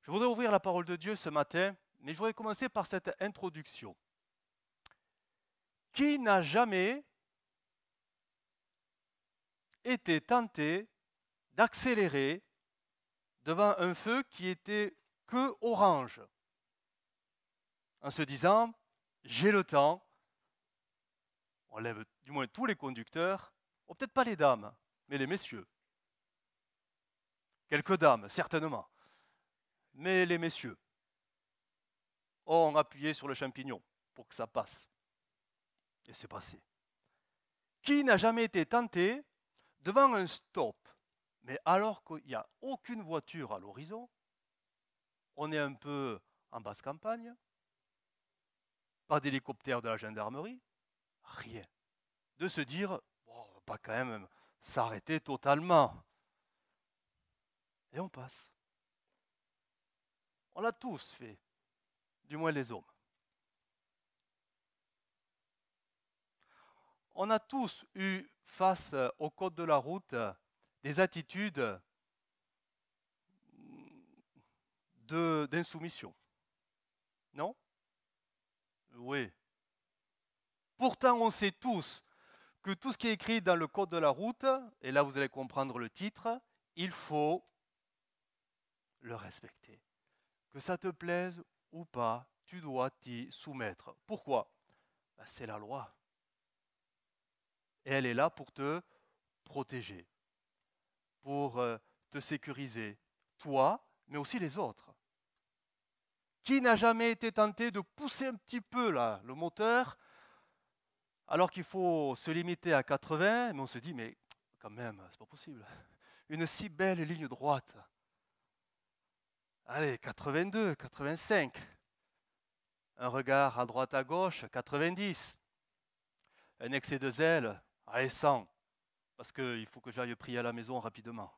Je voudrais ouvrir la parole de Dieu ce matin, mais je voudrais commencer par cette introduction. Qui n'a jamais été tenté d'accélérer devant un feu qui était que orange, en se disant, j'ai le temps, on lève du moins tous les conducteurs, ou peut-être pas les dames, mais les messieurs. Quelques dames, certainement, mais les messieurs ont appuyé sur le champignon pour que ça passe. Et c'est passé. Qui n'a jamais été tenté devant un stop, mais alors qu'il n'y a aucune voiture à l'horizon, on est un peu en basse campagne, pas d'hélicoptère de la gendarmerie, rien. De se dire, bon, on va pas quand même s'arrêter totalement. Et on passe. On l'a tous fait, du moins les hommes. On a tous eu face au code de la route des attitudes d'insoumission. Non? Oui. Pourtant, on sait tous que tout ce qui est écrit dans le code de la route, et là vous allez comprendre le titre, il faut le respecter. Que ça te plaise ou pas, tu dois t'y soumettre. Pourquoi? C'est la loi. Et elle est là pour te protéger, pour te sécuriser, toi, mais aussi les autres. Qui n'a jamais été tenté de pousser un petit peu là, le moteur, alors qu'il faut se limiter à 80, mais on se dit, mais quand même, c'est pas possible. Une si belle ligne droite. Allez, 82, 85. Un regard à droite à gauche, 90. Un excès de zèle, allez, 100. Parce qu'il faut que j'aille prier à la maison rapidement.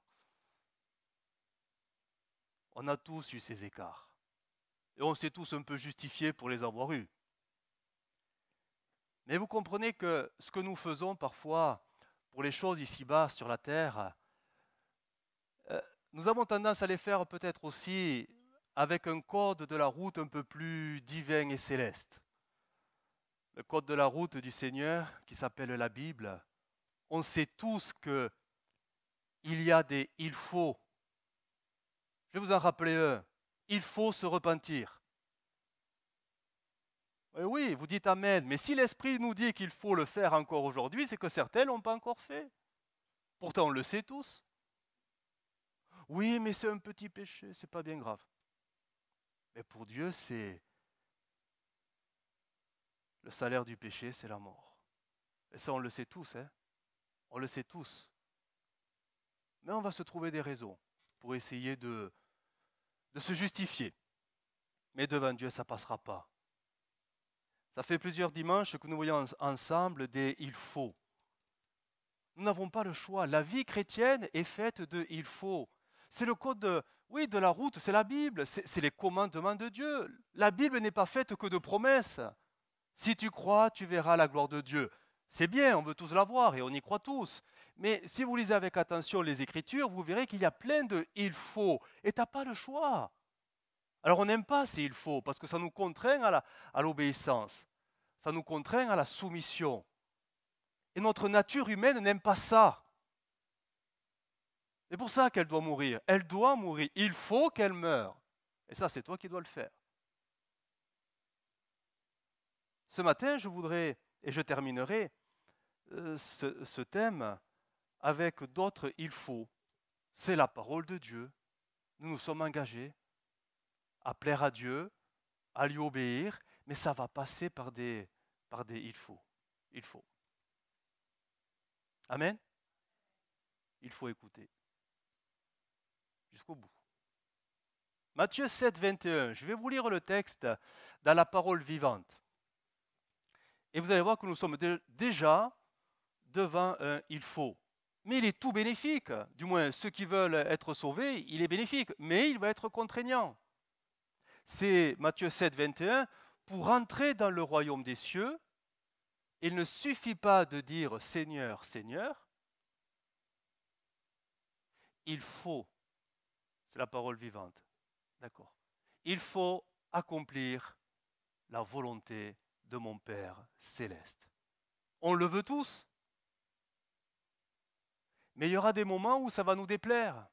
On a tous eu ces écarts. Et on s'est tous un peu justifiés pour les avoir eus. Mais vous comprenez que ce que nous faisons parfois pour les choses ici-bas sur la terre, nous avons tendance à les faire peut-être aussi avec un code de la route un peu plus divin et céleste. Le code de la route du Seigneur qui s'appelle la Bible. On sait tous que il y a des il faut. Je vais vous en rappeler un. Il faut se repentir. Et oui, vous dites Amen, mais si l'Esprit nous dit qu'il faut le faire encore aujourd'hui, c'est que certains ne l'ont pas encore fait. Pourtant, on le sait tous. Oui, mais c'est un petit péché, c'est pas bien grave. Mais pour Dieu, c'est le salaire du péché, c'est la mort. Et ça, on le sait tous, hein. On le sait tous. Mais on va se trouver des raisons pour essayer de se justifier. Mais devant Dieu, ça ne passera pas. Ça fait plusieurs dimanches que nous voyons ensemble des il faut. Nous n'avons pas le choix. La vie chrétienne est faite de il faut. C'est le code de la route, c'est la Bible, c'est les commandements de Dieu. La Bible n'est pas faite que de promesses. Si tu crois, tu verras la gloire de Dieu. C'est bien, on veut tous la voir et on y croit tous. Mais si vous lisez avec attention les Écritures, vous verrez qu'il y a plein de il faut. Et tu n'as pas le choix. Alors on n'aime pas ces il faut parce que ça nous contraint à l'obéissance. Ça nous contraint à la soumission. Et notre nature humaine n'aime pas ça. C'est pour ça qu'elle doit mourir. Elle doit mourir. Il faut qu'elle meure. Et ça, c'est toi qui dois le faire. Ce matin, je voudrais, et je terminerai ce thème avec d'autres il faut. C'est la parole de Dieu. Nous nous sommes engagés à plaire à Dieu, à lui obéir, mais ça va passer par des il faut. Il faut. Amen. Il faut écouter. Jusqu'au bout. Matthieu 7, 21. Je vais vous lire le texte dans la parole vivante. Et vous allez voir que nous sommes déjà devant un il faut. Mais il est tout bénéfique. Du moins, ceux qui veulent être sauvés, il est bénéfique. Mais il va être contraignant. C'est Matthieu 7, 21. Pour entrer dans le royaume des cieux, il ne suffit pas de dire Seigneur, Seigneur. Il faut. C'est la parole vivante. D'accord. Il faut accomplir la volonté de mon Père céleste. On le veut tous, mais il y aura des moments où ça va nous déplaire.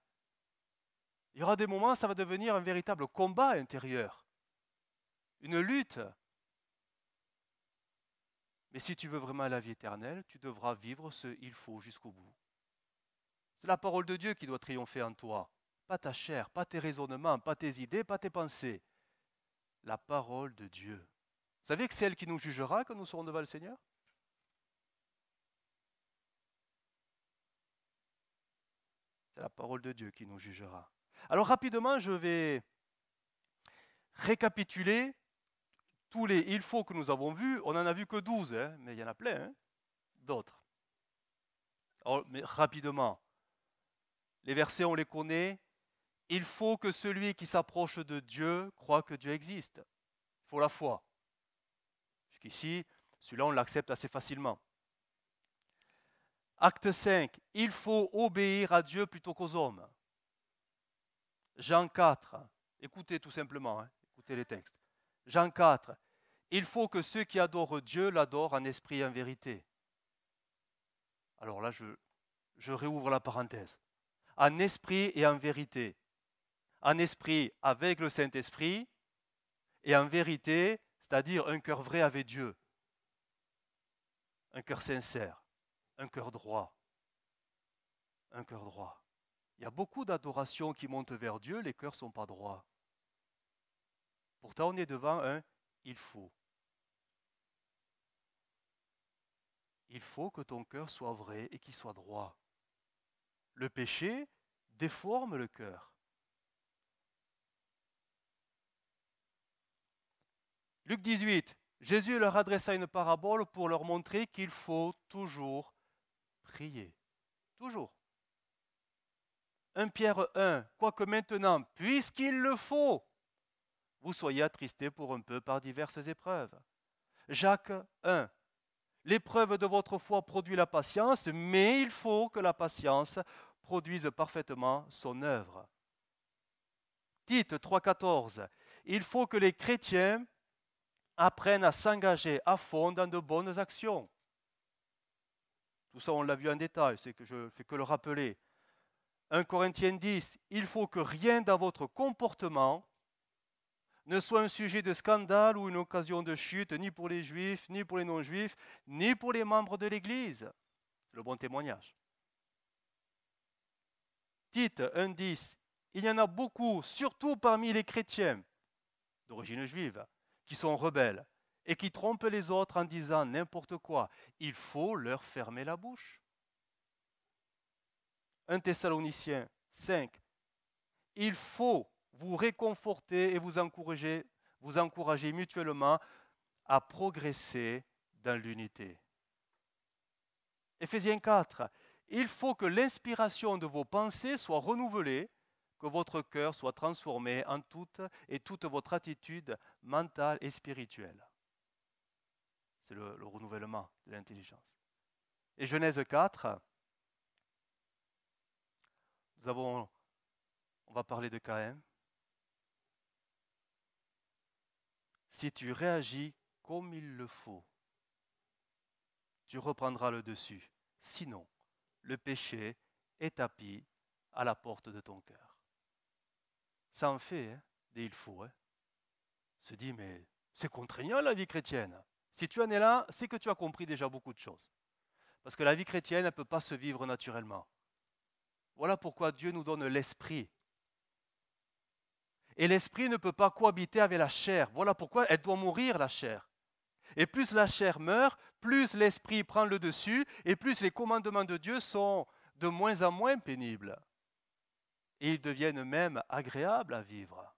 Il y aura des moments où ça va devenir un véritable combat intérieur, une lutte. Mais si tu veux vraiment la vie éternelle, tu devras vivre ce il faut jusqu'au bout. C'est la parole de Dieu qui doit triompher en toi, pas ta chair, pas tes raisonnements, pas tes idées, pas tes pensées. La parole de Dieu. Vous savez que c'est elle qui nous jugera quand nous serons devant le Seigneur? C'est la parole de Dieu qui nous jugera. Alors rapidement, je vais récapituler tous les il faut que nous avons vus. On n'en a vu que 12, hein, mais il y en a plein d'autres. Mais rapidement, les versets, on les connaît. Il faut que celui qui s'approche de Dieu croit que Dieu existe. Il faut la foi. Jusqu'ici, celui-là, on l'accepte assez facilement. Acte 5, il faut obéir à Dieu plutôt qu'aux hommes. Jean 4, écoutez tout simplement, écoutez les textes. Jean 4, il faut que ceux qui adorent Dieu l'adorent en esprit et en vérité. Alors là, je réouvre la parenthèse. En esprit et en vérité. En esprit avec le Saint-Esprit et en vérité, c'est-à-dire un cœur vrai avec Dieu. Un cœur sincère, un cœur droit. Un cœur droit. Il y a beaucoup d'adorations qui montent vers Dieu, les cœurs ne sont pas droits. Pourtant, on est devant un il faut. Il faut que ton cœur soit vrai et qu'il soit droit. Le péché déforme le cœur. Luc 18, Jésus leur adressa une parabole pour leur montrer qu'il faut toujours prier. Toujours. 1 Pierre 1, quoique maintenant, puisqu'il le faut, vous soyez attristés pour un peu par diverses épreuves. Jacques 1, l'épreuve de votre foi produit la patience, mais il faut que la patience produise parfaitement son œuvre. Tite 3,14, il faut que les chrétiens apprennent à s'engager à fond dans de bonnes actions. Tout ça, on l'a vu en détail, c'est que je ne fais que le rappeler. 1 Corinthiens 10, il faut que rien dans votre comportement ne soit un sujet de scandale ou une occasion de chute, ni pour les juifs, ni pour les non-juifs, ni pour les membres de l'Église. C'est le bon témoignage. Tite 1,10, il y en a beaucoup, surtout parmi les chrétiens d'origine juive, qui sont rebelles et qui trompent les autres en disant n'importe quoi. Il faut leur fermer la bouche. 1 Thessaloniciens 5, il faut vous réconforter et vous encourager mutuellement à progresser dans l'unité. Éphésiens 4, il faut que l'inspiration de vos pensées soit renouvelée, que votre cœur soit transformé en toute votre attitude mentale et spirituelle. C'est le renouvellement de l'intelligence. Et Genèse 4, on va parler de Caïn. Si tu réagis comme il le faut, tu reprendras le dessus. Sinon, le péché est tapis à la porte de ton cœur. Ça en fait des il faut. Se dit, mais c'est contraignant la vie chrétienne. Si tu en es là, c'est que tu as compris déjà beaucoup de choses. Parce que la vie chrétienne ne peut pas se vivre naturellement. Voilà pourquoi Dieu nous donne l'esprit. Et l'esprit ne peut pas cohabiter avec la chair. Voilà pourquoi elle doit mourir, la chair. Et plus la chair meurt, plus l'esprit prend le dessus, et plus les commandements de Dieu sont de moins en moins pénibles. Et ils deviennent même agréables à vivre.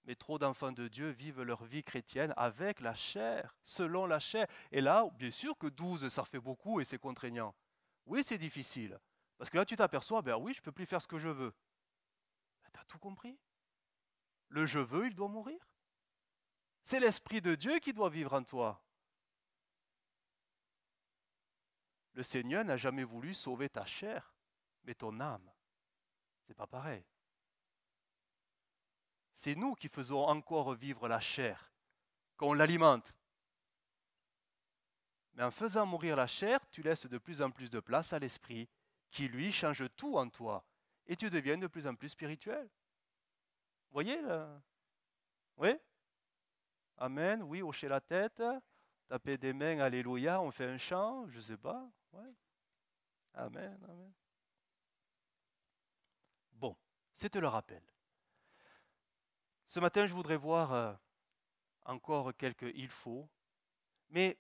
Mais trop d'enfants de Dieu vivent leur vie chrétienne avec la chair, selon la chair. Et là, bien sûr que 12, ça fait beaucoup et c'est contraignant. Oui, c'est difficile. Parce que là, tu t'aperçois, ben oui, je ne peux plus faire ce que je veux. Tu as tout compris. Le je veux, il doit mourir. C'est l'Esprit de Dieu qui doit vivre en toi. Le Seigneur n'a jamais voulu sauver ta chair, mais ton âme. C'est pas pareil. C'est nous qui faisons encore vivre la chair, qu'on l'alimente. Mais en faisant mourir la chair, tu laisses de plus en plus de place à l'esprit, qui lui change tout en toi, et tu deviens de plus en plus spirituel. Vous voyez là? Oui? Amen, oui, hocher la tête, taper des mains, alléluia, on fait un chant, je ne sais pas. Ouais. Amen, amen. Bon, c'était le rappel. Ce matin, je voudrais voir encore quelques il faut, mais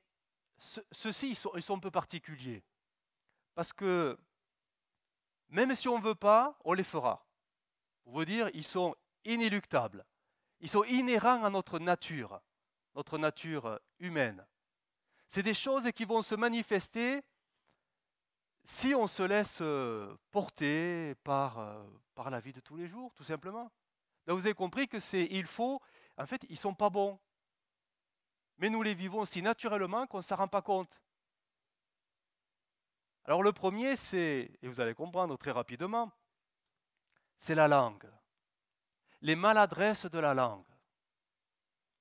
ceux-ci, ils sont un peu particuliers, parce que même si on ne veut pas, on les fera. Pour vous dire, ils sont inéluctables, ils sont inhérents à notre nature humaine. C'est des choses qui vont se manifester si on se laisse porter par la vie de tous les jours, tout simplement. Donc vous avez compris que il faut, en fait, ils ne sont pas bons. Mais nous les vivons si naturellement qu'on ne s'en rend pas compte. Alors le premier, c'est, et vous allez comprendre très rapidement, c'est la langue. Les maladresses de la langue.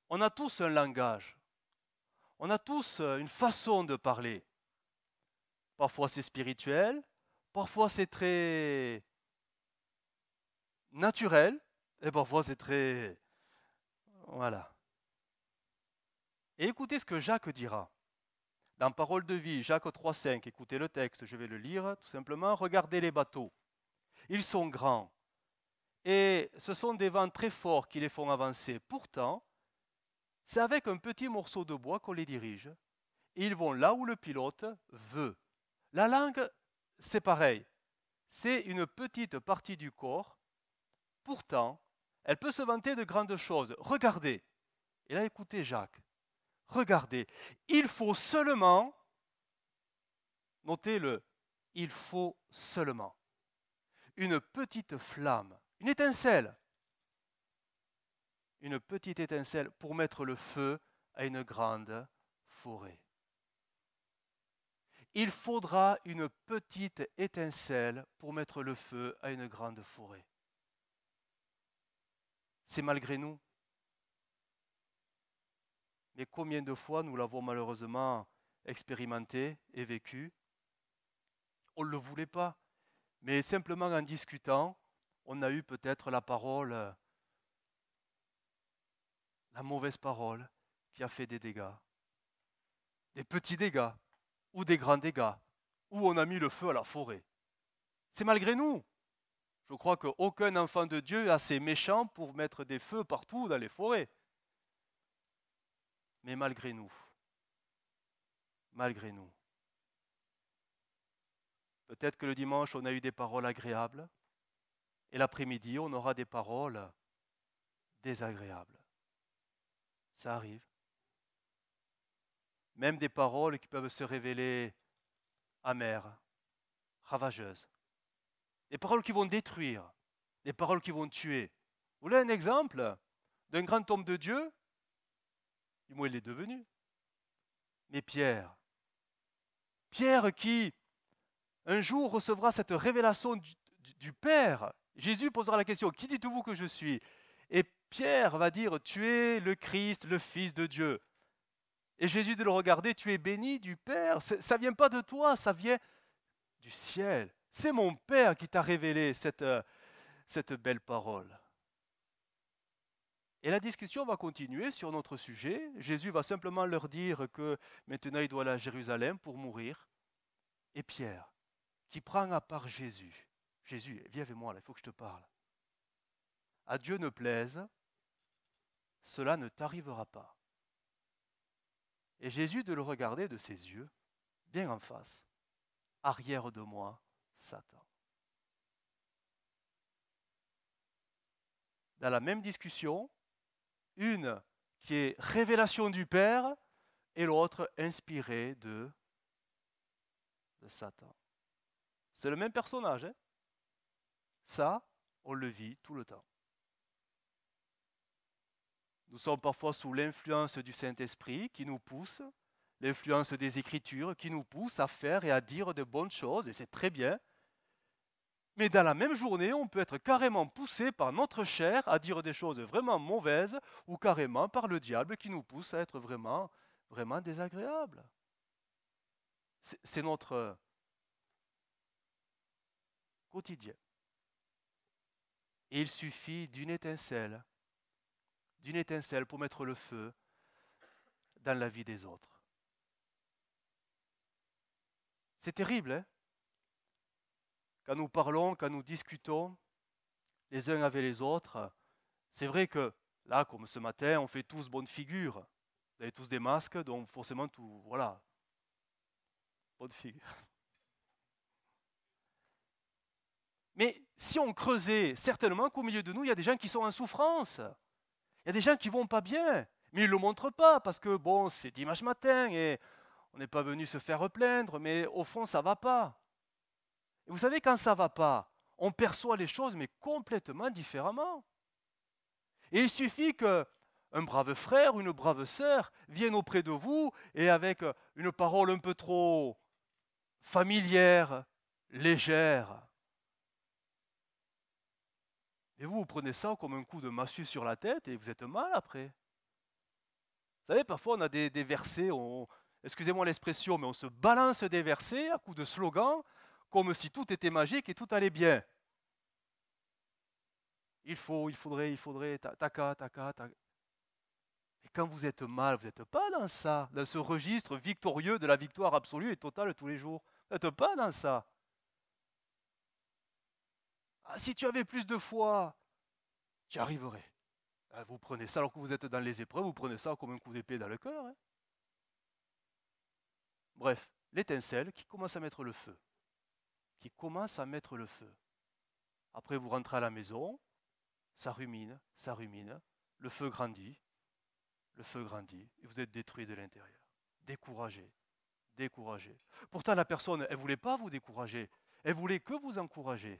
On a tous un langage. On a tous une façon de parler. Parfois c'est spirituel, parfois c'est très naturel, et parfois c'est très... Voilà. Et écoutez ce que Jacques dira. Dans Parole de vie, Jacques 3,5, écoutez le texte, je vais le lire tout simplement. Regardez les bateaux. Ils sont grands. Et ce sont des vents très forts qui les font avancer. Pourtant, c'est avec un petit morceau de bois qu'on les dirige. Et ils vont là où le pilote veut. La langue, c'est pareil. C'est une petite partie du corps. Pourtant, elle peut se vanter de grandes choses. Regardez. Et là, écoutez Jacques. Regardez. Il faut seulement, notez-le, il faut seulement une petite flamme, une étincelle pour mettre le feu à une grande forêt. Il faudra une petite étincelle pour mettre le feu à une grande forêt. C'est malgré nous. Mais combien de fois nous l'avons malheureusement expérimenté et vécu? On ne le voulait pas. Mais simplement en discutant, on a eu peut-être la parole, la mauvaise parole qui a fait des dégâts. Des petits dégâts ou des grands dégâts, où on a mis le feu à la forêt. C'est malgré nous. Je crois qu'aucun enfant de Dieu est assez méchant pour mettre des feux partout dans les forêts. Mais malgré nous, peut-être que le dimanche, on a eu des paroles agréables, et l'après-midi, on aura des paroles désagréables. Ça arrive. Même des paroles qui peuvent se révéler amères, ravageuses. Des paroles qui vont détruire, des paroles qui vont tuer. Vous voulez un exemple d'un grand homme de Dieu? Du moins, il est devenu. Mais Pierre qui, un jour, recevra cette révélation du Père. Jésus posera la question, qui dites-vous que je suis? Et Pierre va dire, tu es le Christ, le Fils de Dieu. Et Jésus de le regarder, tu es béni du Père. Ça ne vient pas de toi, ça vient du ciel. C'est mon Père qui t'a révélé cette belle parole. Et la discussion va continuer sur notre sujet. Jésus va simplement leur dire que maintenant il doit aller à Jérusalem pour mourir. Et Pierre, qui prend à part Jésus, Jésus, viens avec moi là, il faut que je te parle. À Dieu ne plaise, cela ne t'arrivera pas. Et Jésus de le regarder de ses yeux, bien en face, arrière de moi, Satan. Dans la même discussion, une qui est révélation du Père et l'autre inspirée de Satan. C'est le même personnage. Hein? Ça, on le vit tout le temps. Nous sommes parfois sous l'influence du Saint-Esprit qui nous pousse, l'influence des Écritures qui nous pousse à faire et à dire de bonnes choses, et c'est très bien. Mais dans la même journée, on peut être carrément poussé par notre chair à dire des choses vraiment mauvaises ou carrément par le diable qui nous pousse à être vraiment, vraiment désagréables. C'est notre quotidien. Et il suffit d'une étincelle pour mettre le feu dans la vie des autres. C'est terrible, hein? Quand nous parlons, quand nous discutons les uns avec les autres, c'est vrai que là, comme ce matin, on fait tous bonne figure. Vous avez tous des masques, donc forcément, tout, voilà, bonne figure. Mais si on creusait, certainement qu'au milieu de nous, il y a des gens qui sont en souffrance. Il y a des gens qui vont pas bien, mais ils ne le montrent pas parce que, bon, c'est dimanche matin et on n'est pas venu se faire plaindre, mais au fond, ça ne va pas. Et vous savez, quand ça ne va pas, on perçoit les choses, mais complètement différemment. Et il suffit qu'un brave frère ou une brave sœur vienne auprès de vous et avec une parole un peu trop familière, légère. Et vous prenez ça comme un coup de massue sur la tête et vous êtes mal après. Vous savez, parfois on a des versets, excusez-moi l'expression, mais on se balance des versets à coups de slogans, comme si tout était magique et tout allait bien. Il faudrait, taka. Et quand vous êtes mal, vous n'êtes pas dans ça, dans ce registre victorieux de la victoire absolue et totale tous les jours. Vous n'êtes pas dans ça. Ah, si tu avais plus de foi, tu y arriverais. Vous prenez ça alors que vous êtes dans les épreuves, vous prenez ça comme un coup d'épée dans le cœur. Hein. Bref, l'étincelle qui commence à mettre le feu. Après, vous rentrez à la maison, ça rumine, le feu grandit, et vous êtes détruit de l'intérieur, découragé. Pourtant, la personne, elle ne voulait pas vous décourager, elle voulait que vous encourager.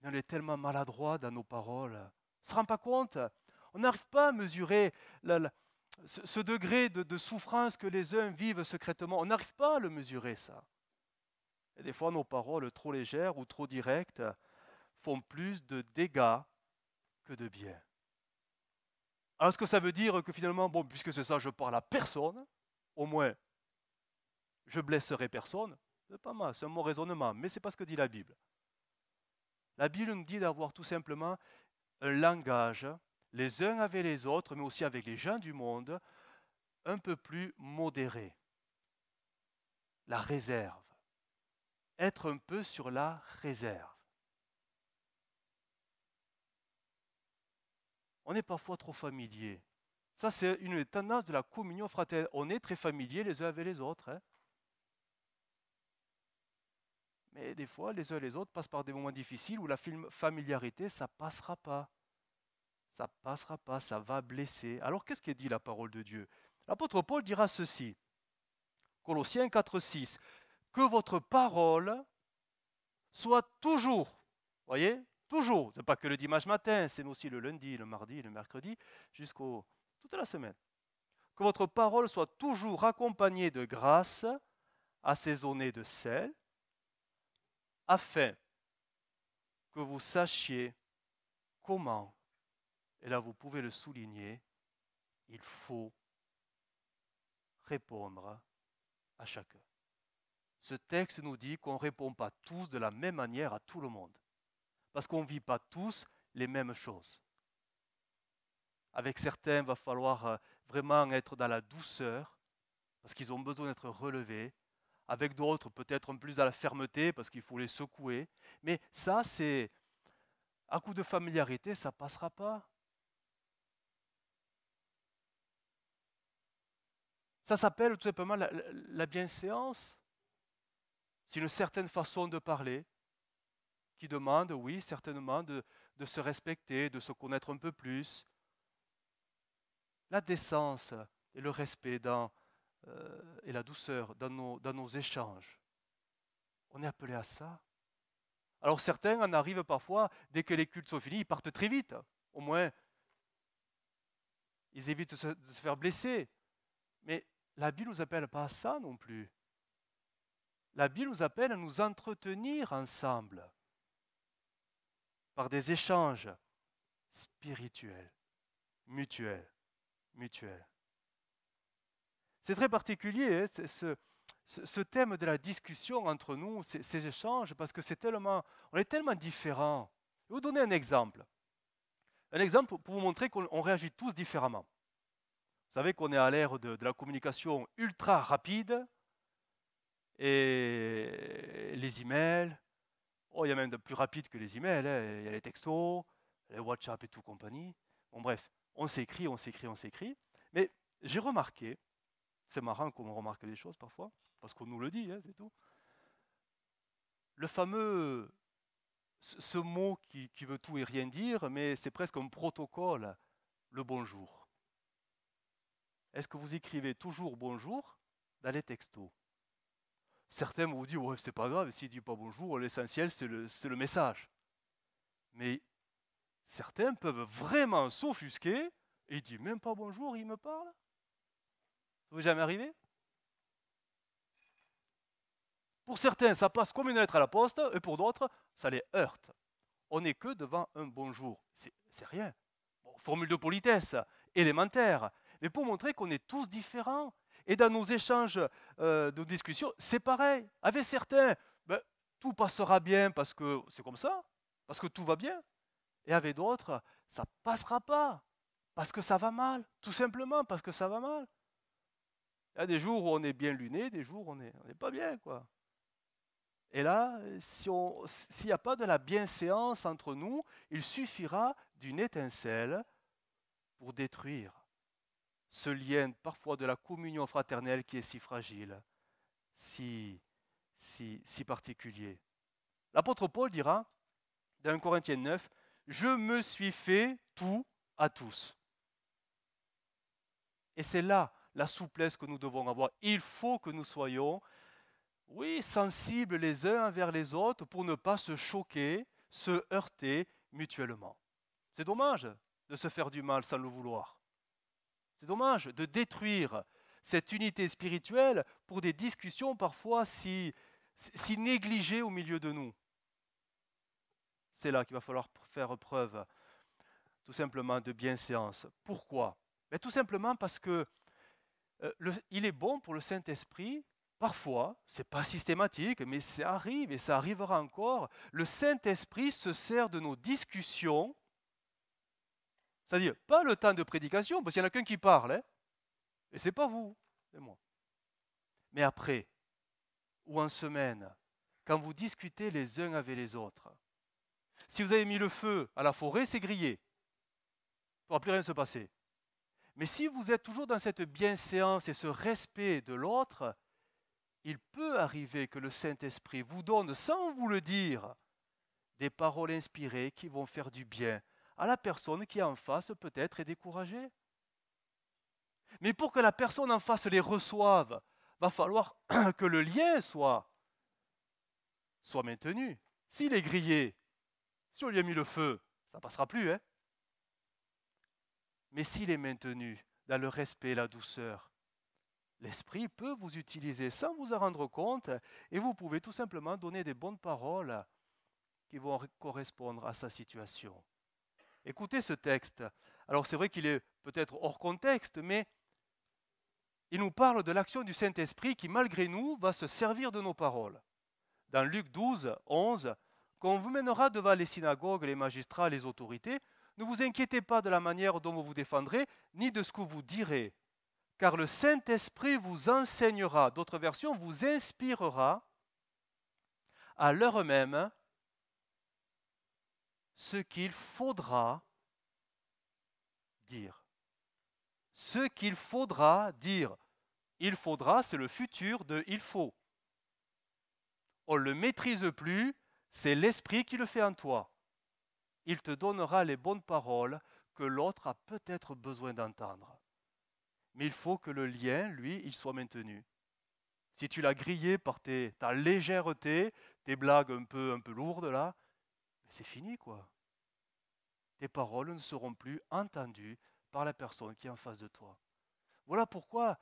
Mais on est tellement maladroit dans nos paroles. On ne se rend pas compte. On n'arrive pas à mesurer ce degré de souffrance que les uns vivent secrètement. On n'arrive pas à le mesurer, ça. Et des fois, nos paroles trop légères ou trop directes font plus de dégâts que de bien. Alors, est-ce que ça veut dire que finalement, bon, puisque c'est ça, je parle à personne, au moins, je blesserai personne? C'est pas mal, c'est un bon raisonnement, mais ce n'est pas ce que dit la Bible. La Bible nous dit d'avoir tout simplement un langage, les uns avec les autres, mais aussi avec les gens du monde, un peu plus modéré. La réserve. Être un peu sur la réserve. On est parfois trop familier. Ça, c'est une tendance de la communion fraternelle. On est très familier les uns avec les autres. Hein. Mais des fois, les uns et les autres passent par des moments difficiles où la familiarité, ça ne passera pas. Ça ne passera pas, ça va blesser. Alors, qu'est-ce que dit la parole de Dieu? L'apôtre Paul dira ceci. Colossiens 4,6. Que votre parole soit toujours, voyez, toujours, ce n'est pas que le dimanche matin, c'est aussi le lundi, le mardi, le mercredi, toute la semaine. Que votre parole soit toujours accompagnée de grâce, assaisonnée de sel, afin que vous sachiez comment, et là vous pouvez le souligner, il faut répondre à chacun. Ce texte nous dit qu'on ne répond pas tous de la même manière à tout le monde, parce qu'on ne vit pas tous les mêmes choses. Avec certains, il va falloir vraiment être dans la douceur, parce qu'ils ont besoin d'être relevés. Avec d'autres, peut-être plus dans la fermeté, parce qu'il faut les secouer. Mais ça, c'est à coup de familiarité, ça ne passera pas. Ça s'appelle tout simplement la bienséance. C'est une certaine façon de parler qui demande, oui, certainement, de se respecter, de se connaître un peu plus. La décence et le respect et la douceur dans nos échanges. On est appelé à ça. Alors certains en arrivent parfois, dès que les cultes sont finis, ils partent très vite. Au moins, ils évitent de se faire blesser. Mais la Bible ne nous appelle pas à ça non plus. La Bible nous appelle à nous entretenir ensemble par des échanges spirituels, mutuels, mutuels. C'est très particulier, hein, ce thème de la discussion entre nous, ces échanges, parce que on est tellement différents. Je vais vous donner un exemple. Un exemple pour vous montrer qu'on réagit tous différemment. Vous savez qu'on est à l'ère de la communication ultra rapide, et les emails, oh, il y a même de plus rapide que les emails, hein. Il y a les textos, les WhatsApp et tout compagnie. Bon bref, on s'écrit. Mais j'ai remarqué, c'est marrant qu'on remarque des choses parfois, parce qu'on nous le dit, hein, c'est tout. Le fameux, ce mot qui veut tout et rien dire, mais c'est presque un protocole, le bonjour. Est-ce que vous écrivez toujours bonjour dans les textos? Certains vous disent, ouais, c'est pas grave, s'il ne dit pas bonjour, l'essentiel c'est le message. Mais certains peuvent vraiment s'offusquer et il dit même pas bonjour, il me parle. Ça vous est jamais arrivé? Pour certains, ça passe comme une lettre à la poste, et pour d'autres, ça les heurte. On n'est que devant un bonjour. C'est rien. Bon, formule de politesse élémentaire, mais pour montrer qu'on est tous différents. Et dans nos échanges de discussions, c'est pareil. Avec certains, ben, tout passera bien parce que c'est comme ça, parce que tout va bien. Et avec d'autres, ça ne passera pas, parce que ça va mal, tout simplement parce que ça va mal. Il y a des jours où on est bien luné, des jours où on n'est pas bien, quoi. Et là, s'il n'y a pas de la bienséance entre nous, il suffira d'une étincelle pour détruire ce lien parfois de la communion fraternelle qui est si fragile, si particulier. L'apôtre Paul dira, dans 1 Corinthiens 9, « Je me suis fait tout à tous ». Et c'est là la souplesse que nous devons avoir. Il faut que nous soyons, oui, sensibles les uns envers les autres pour ne pas se choquer, se heurter mutuellement. C'est dommage de se faire du mal sans le vouloir. C'est dommage de détruire cette unité spirituelle pour des discussions parfois si négligées au milieu de nous. C'est là qu'il va falloir faire preuve tout simplement de bienséance. Pourquoi? Tout simplement parce que il est bon pour le Saint-Esprit, parfois, ce n'est pas systématique, mais ça arrive et ça arrivera encore, le Saint-Esprit se sert de nos discussions, c'est-à-dire pas le temps de prédication, parce qu'il y en a qu'un qui parle, hein, et ce n'est pas vous, c'est moi. Mais après, ou en semaine, quand vous discutez les uns avec les autres, si vous avez mis le feu à la forêt, c'est grillé. Il ne pourra plus rien se passer. Mais si vous êtes toujours dans cette bienséance et ce respect de l'autre, il peut arriver que le Saint-Esprit vous donne, sans vous le dire, des paroles inspirées qui vont faire du bien à la personne qui en face peut-être est découragée. Mais pour que la personne en face les reçoive, va falloir que le lien soit maintenu. S'il est grillé, si on lui a mis le feu, ça ne passera plus, hein. Mais s'il est maintenu dans le respect et la douceur, l'Esprit peut vous utiliser sans vous en rendre compte et vous pouvez tout simplement donner des bonnes paroles qui vont correspondre à sa situation. Écoutez ce texte. Alors c'est vrai qu'il est peut-être hors contexte, mais il nous parle de l'action du Saint-Esprit qui, malgré nous, va se servir de nos paroles. Dans Luc 12, 11, « Quand on vous mènera devant les synagogues, les magistrats, les autorités, ne vous inquiétez pas de la manière dont vous vous défendrez, ni de ce que vous direz, car le Saint-Esprit vous enseignera, d'autres versions, vous inspirera à l'heure même ce qu'il faudra dire. » Ce qu'il faudra dire. Il faudra, c'est le futur de il faut. On ne le maîtrise plus, c'est l'Esprit qui le fait en toi. Il te donnera les bonnes paroles que l'autre a peut-être besoin d'entendre. Mais il faut que le lien, lui, il soit maintenu. Si tu l'as grillé par ta légèreté, tes blagues un peu lourdes là, c'est fini quoi. Tes paroles ne seront plus entendues par la personne qui est en face de toi. Voilà pourquoi,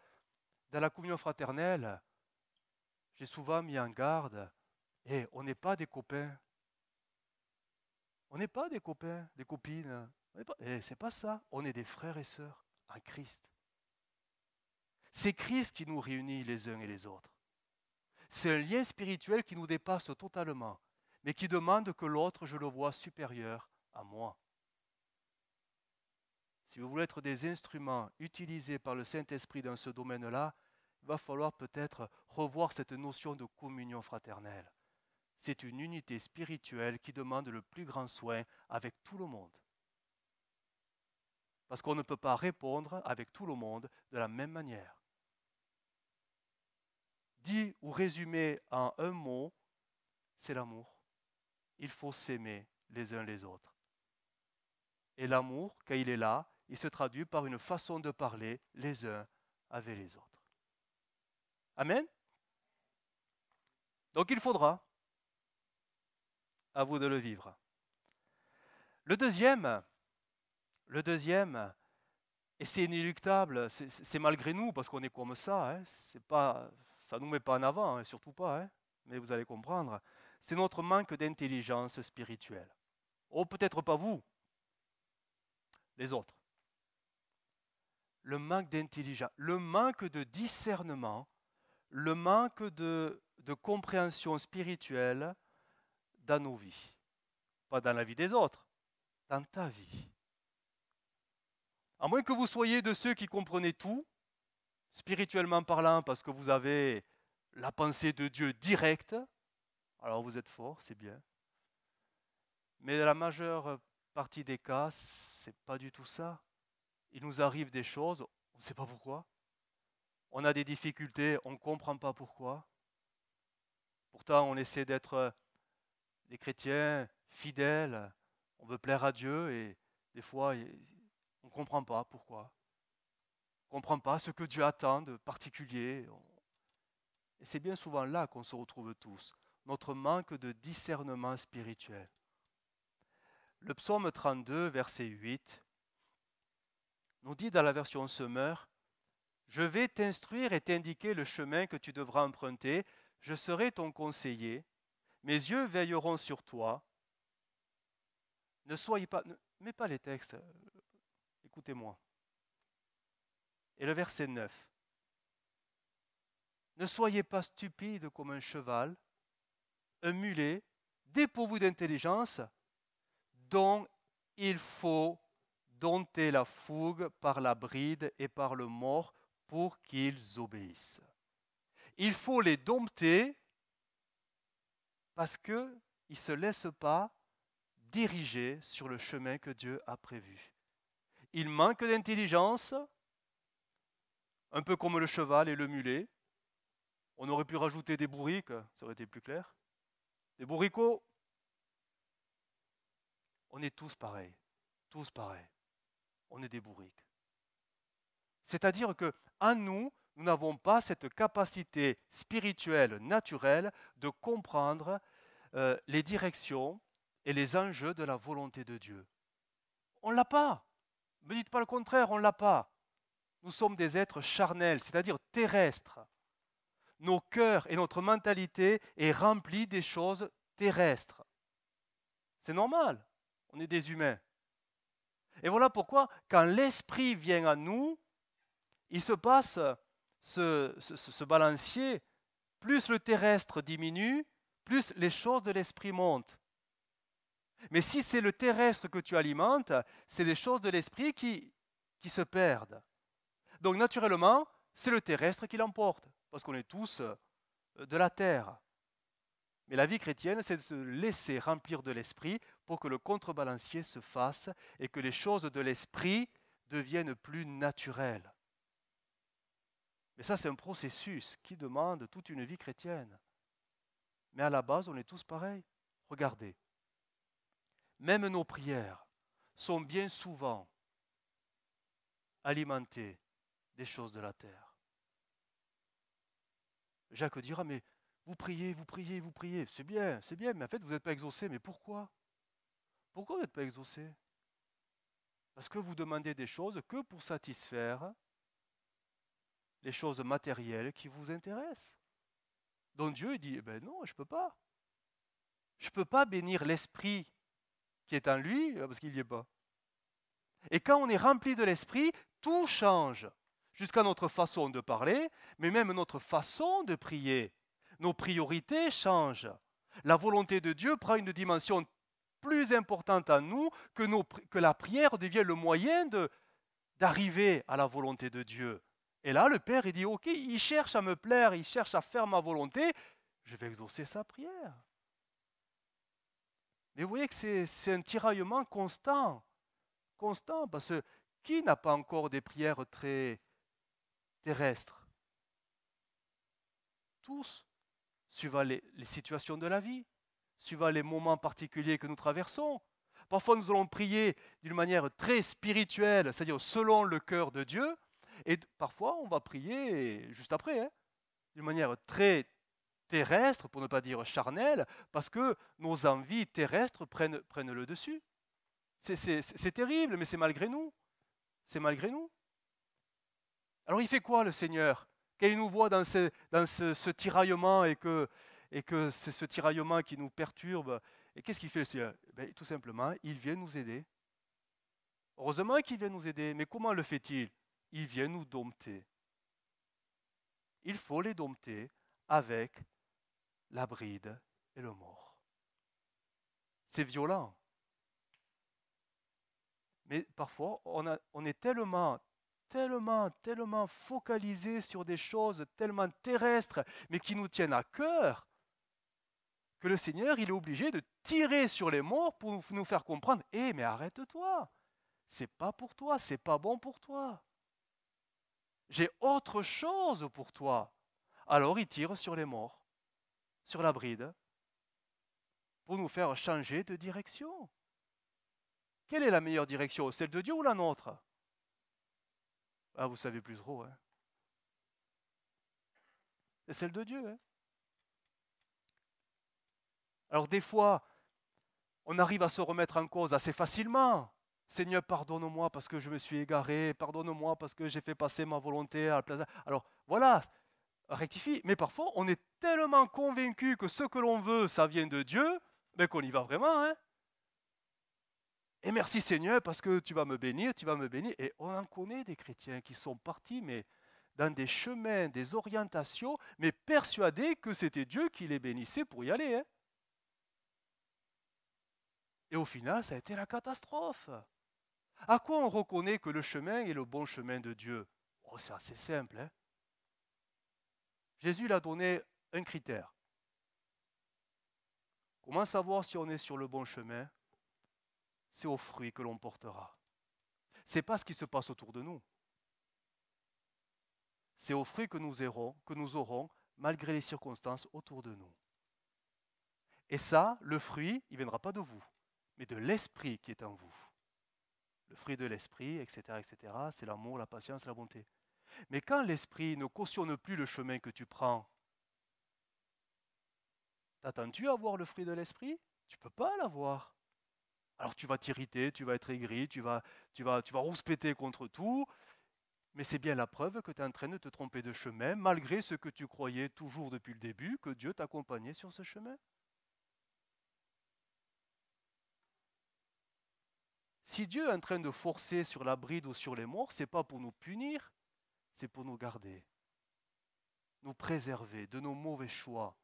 dans la communion fraternelle, j'ai souvent mis en garde, et on n'est pas des copains. On n'est pas des copains, des copines. C'est pas ça. On est des frères et sœurs en Christ. C'est Christ qui nous réunit les uns et les autres. C'est un lien spirituel qui nous dépasse totalement, mais qui demande que l'autre, je le vois supérieur à moi. Si vous voulez être des instruments utilisés par le Saint-Esprit dans ce domaine-là, il va falloir peut-être revoir cette notion de communion fraternelle. C'est une unité spirituelle qui demande le plus grand soin avec tout le monde. Parce qu'on ne peut pas répondre avec tout le monde de la même manière. Dit ou résumé en un mot, c'est l'amour. Il faut s'aimer les uns les autres. Et l'amour, quand il est là, il se traduit par une façon de parler les uns avec les autres. Amen? Donc il faudra, à vous de le vivre. Le deuxième, et c'est inéluctable, c'est malgré nous, parce qu'on est comme ça, hein, ça ne nous met pas en avant, hein, surtout pas, hein, mais vous allez comprendre, c'est notre manque d'intelligence spirituelle. Oh, peut-être pas vous, les autres. Le manque d'intelligence, le manque de discernement, le manque de compréhension spirituelle dans nos vies. Pas dans la vie des autres, dans ta vie. À moins que vous soyez de ceux qui comprenaient tout, spirituellement parlant, parce que vous avez la pensée de Dieu directe, alors vous êtes fort, c'est bien. Mais la majeure partie des cas, c'est pas du tout ça. Il nous arrive des choses, on ne sait pas pourquoi. On a des difficultés, on ne comprend pas pourquoi. Pourtant, on essaie d'être des chrétiens fidèles, on veut plaire à Dieu et des fois, on ne comprend pas pourquoi. On ne comprend pas ce que Dieu attend de particulier. Et c'est bien souvent là qu'on se retrouve tous, notre manque de discernement spirituel. Le psaume 32, verset 8, nous dit dans la version Semeur, « Je vais t'instruire et t'indiquer le chemin que tu devras emprunter, je serai ton conseiller, mes yeux veilleront sur toi. » Ne soyez pas, ne mets pas les textes, écoutez-moi. Et le verset 9. Ne soyez pas stupides comme un cheval, un mulet, dépourvu d'intelligence, dont il faut dompter la fougue par la bride et par le mors pour qu'ils obéissent. Il faut les dompter parce qu'ils ne se laissent pas diriger sur le chemin que Dieu a prévu. Ils manquent d'intelligence, un peu comme le cheval et le mulet. On aurait pu rajouter des bourriques, ça aurait été plus clair. Des bourricots. On est tous pareils, tous pareils. On est des bourriques. C'est-à-dire que en nous, nous n'avons pas cette capacité spirituelle naturelle de comprendre les directions et les enjeux de la volonté de Dieu. On ne l'a pas. Ne me dites pas le contraire, on ne l'a pas. Nous sommes des êtres charnels, c'est-à-dire terrestres. Nos cœurs et notre mentalité est remplie des choses terrestres. C'est normal, on est des humains. Et voilà pourquoi, quand l'esprit vient à nous, il se passe ce balancier, plus le terrestre diminue, plus les choses de l'esprit montent. Mais si c'est le terrestre que tu alimentes, c'est les choses de l'esprit qui se perdent. Donc naturellement, c'est le terrestre qui l'emporte, parce qu'on est tous de la terre. Mais la vie chrétienne, c'est de se laisser remplir de l'esprit pour que le contrebalancier se fasse et que les choses de l'esprit deviennent plus naturelles. Mais ça, c'est un processus qui demande toute une vie chrétienne. Mais à la base, on est tous pareils. Regardez, même nos prières sont bien souvent alimentées des choses de la terre. Jacques dira, mais vous priez, vous priez, vous priez. C'est bien, mais en fait, vous n'êtes pas exaucé. Mais pourquoi? Pourquoi vous n'êtes pas exaucé? Parce que vous demandez des choses que pour satisfaire les choses matérielles qui vous intéressent. Donc Dieu dit, eh ben non, je ne peux pas. Je ne peux pas bénir l'esprit qui est en lui, parce qu'il n'y est pas. Et quand on est rempli de l'esprit, tout change, jusqu'à notre façon de parler, mais même notre façon de prier. Nos priorités changent. La volonté de Dieu prend une dimension plus importante en nous que la prière devient le moyen d'arriver à la volonté de Dieu. Et là, le Père, il dit, ok, il cherche à me plaire, il cherche à faire ma volonté, je vais exaucer sa prière. Mais vous voyez que c'est un tiraillement constant, parce que qui n'a pas encore des prières très terrestres? Tous, suivant les situations de la vie, suivant les moments particuliers que nous traversons. Parfois, nous allons prier d'une manière très spirituelle, c'est-à-dire selon le cœur de Dieu, et parfois, on va prier juste après, d'une manière très terrestre, pour ne pas dire charnelle, parce que nos envies terrestres prennent le dessus. C'est terrible, mais c'est malgré nous. C'est malgré nous. Alors il fait quoi le Seigneur? Quand il nous voit dans ce tiraillement et que c'est ce tiraillement qui nous perturbe, et qu'est-ce qu'il fait le Seigneur? Tout simplement, il vient nous aider. Heureusement qu'il vient nous aider, mais comment le fait-il? Il vient nous dompter. Il faut les dompter avec la bride et le mors. C'est violent. Mais parfois, on est tellement focalisé sur des choses tellement terrestres, mais qui nous tiennent à cœur, que le Seigneur, il est obligé de tirer sur les morts pour nous faire comprendre, mais arrête-toi, c'est pas pour toi, c'est pas bon pour toi. J'ai autre chose pour toi. Alors il tire sur les morts, sur la bride, pour nous faire changer de direction. Quelle est la meilleure direction? Celle de Dieu ou la nôtre? Ah, vous savez plus trop. C'est celle de Dieu. Alors des fois, on arrive à se remettre en cause assez facilement. Seigneur, pardonne-moi parce que je me suis égaré, pardonne-moi parce que j'ai fait passer ma volonté à la place. Alors voilà, rectifie. Mais parfois, on est tellement convaincu que ce que l'on veut, ça vient de Dieu, qu'on y va vraiment. Et merci Seigneur parce que tu vas me bénir, tu vas me bénir. Et on en connaît des chrétiens qui sont partis, mais dans des chemins, des orientations, mais persuadés que c'était Dieu qui les bénissait pour y aller. Et au final, ça a été la catastrophe. À quoi on reconnaît que le chemin est le bon chemin de Dieu? C'est assez simple. Jésus l'a donné un critère. Comment savoir si on est sur le bon chemin? C'est aux fruits que l'on portera. Ce n'est pas ce qui se passe autour de nous. C'est aux fruits que nous aurons malgré les circonstances autour de nous. Et ça, le fruit, il ne viendra pas de vous, mais de l'esprit qui est en vous. Le fruit de l'esprit, etc., c'est l'amour, la patience, la bonté. Mais quand l'esprit ne cautionne plus le chemin que tu prends, t'attends-tu à voir le fruit de l'esprit? Tu ne peux pas l'avoir. Alors tu vas t'irriter, tu vas être aigri, tu vas rouspéter contre tout, mais c'est bien la preuve que tu es en train de te tromper de chemin, malgré ce que tu croyais toujours depuis le début, que Dieu t'accompagnait sur ce chemin. Si Dieu est en train de forcer sur la bride ou sur les morts, ce n'est pas pour nous punir, c'est pour nous garder, nous préserver de nos mauvais choix,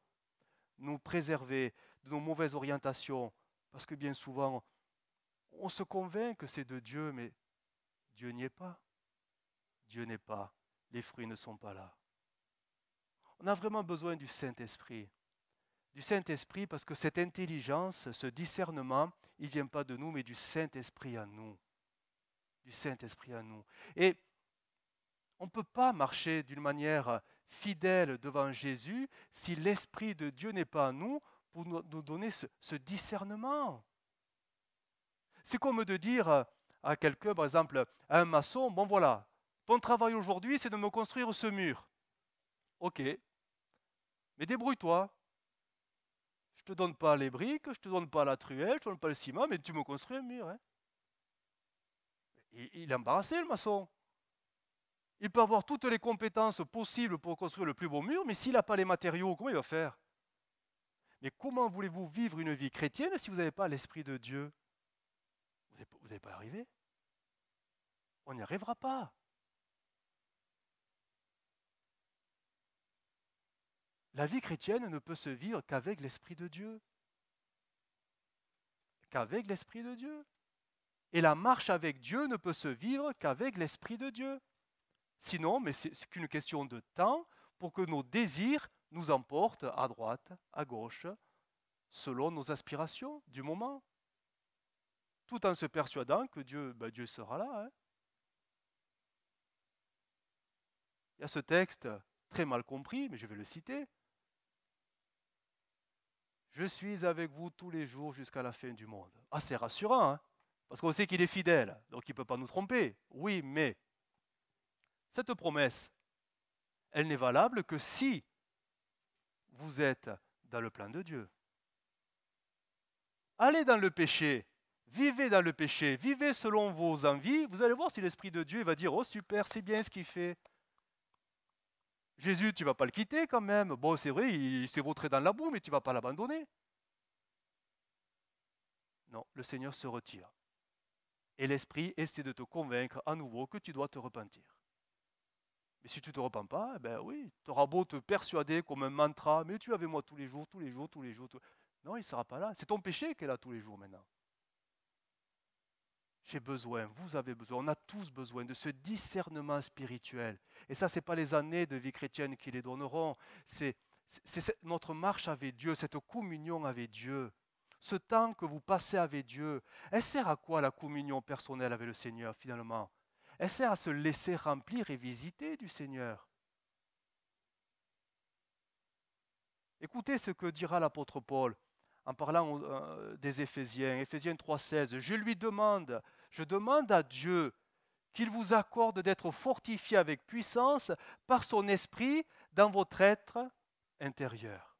nous préserver de nos mauvaises orientations, parce que bien souvent, on se convainc que c'est de Dieu, mais Dieu n'y est pas. Dieu n'est pas. Les fruits ne sont pas là. On a vraiment besoin du Saint-Esprit. Du Saint-Esprit parce que cette intelligence, ce discernement, il ne vient pas de nous, mais du Saint-Esprit en nous. Du Saint-Esprit en nous. Et on ne peut pas marcher d'une manière fidèle devant Jésus si l'Esprit de Dieu n'est pas en nous pour nous donner ce discernement. C'est comme de dire à quelqu'un, par exemple, à un maçon, bon voilà, ton travail aujourd'hui, c'est de me construire ce mur. Ok, mais débrouille-toi. Je ne te donne pas les briques, je ne te donne pas la truelle, je ne te donne pas le ciment, mais tu me construis un mur. Il est embarrassé, le maçon. Il peut avoir toutes les compétences possibles pour construire le plus beau mur, mais s'il n'a pas les matériaux, comment il va faire? Mais comment voulez-vous vivre une vie chrétienne si vous n'avez pas l'Esprit de Dieu? Vous n'allez pas y arriver. On n'y arrivera pas. La vie chrétienne ne peut se vivre qu'avec l'Esprit de Dieu. Qu'avec l'Esprit de Dieu. Et la marche avec Dieu ne peut se vivre qu'avec l'Esprit de Dieu. Sinon, mais c'est qu'une question de temps pour que nos désirs nous emportent à droite, à gauche, selon nos aspirations du moment, tout en se persuadant que Dieu sera là. Hein. Il y a ce texte très mal compris, mais je vais le citer. Je suis avec vous tous les jours jusqu'à la fin du monde. Ah, c'est rassurant, hein, parce qu'on sait qu'il est fidèle, donc il ne peut pas nous tromper. Oui, mais cette promesse, elle n'est valable que si vous êtes dans le plan de Dieu. Allez dans le péché, vivez dans le péché, vivez selon vos envies, vous allez voir si l'Esprit de Dieu va dire « Oh super, c'est bien ce qu'il fait ». Jésus, tu ne vas pas le quitter quand même. Bon, c'est vrai, il s'est vautré dans la boue, mais tu ne vas pas l'abandonner. Non, le Seigneur se retire. Et l'Esprit essaie de te convaincre à nouveau que tu dois te repentir. Mais si tu ne te repens pas, ben oui, tu auras beau te persuader comme un mantra, mais tu es avec moi tous les jours, tous les jours, tous les jours. Non, il ne sera pas là. C'est ton péché qui est là tous les jours maintenant. J'ai besoin, vous avez besoin, on a tous besoin de ce discernement spirituel. Et ça, ce n'est pas les années de vie chrétienne qui les donneront. C'est notre marche avec Dieu, cette communion avec Dieu. Ce temps que vous passez avec Dieu. Elle sert à quoi la communion personnelle avec le Seigneur finalement? Elle sert à se laisser remplir et visiter du Seigneur. Écoutez ce que dira l'apôtre Paul en parlant des Éphésiens. Éphésiens 3,16. Je demande à Dieu qu'il vous accorde d'être fortifié avec puissance par son esprit dans votre être intérieur.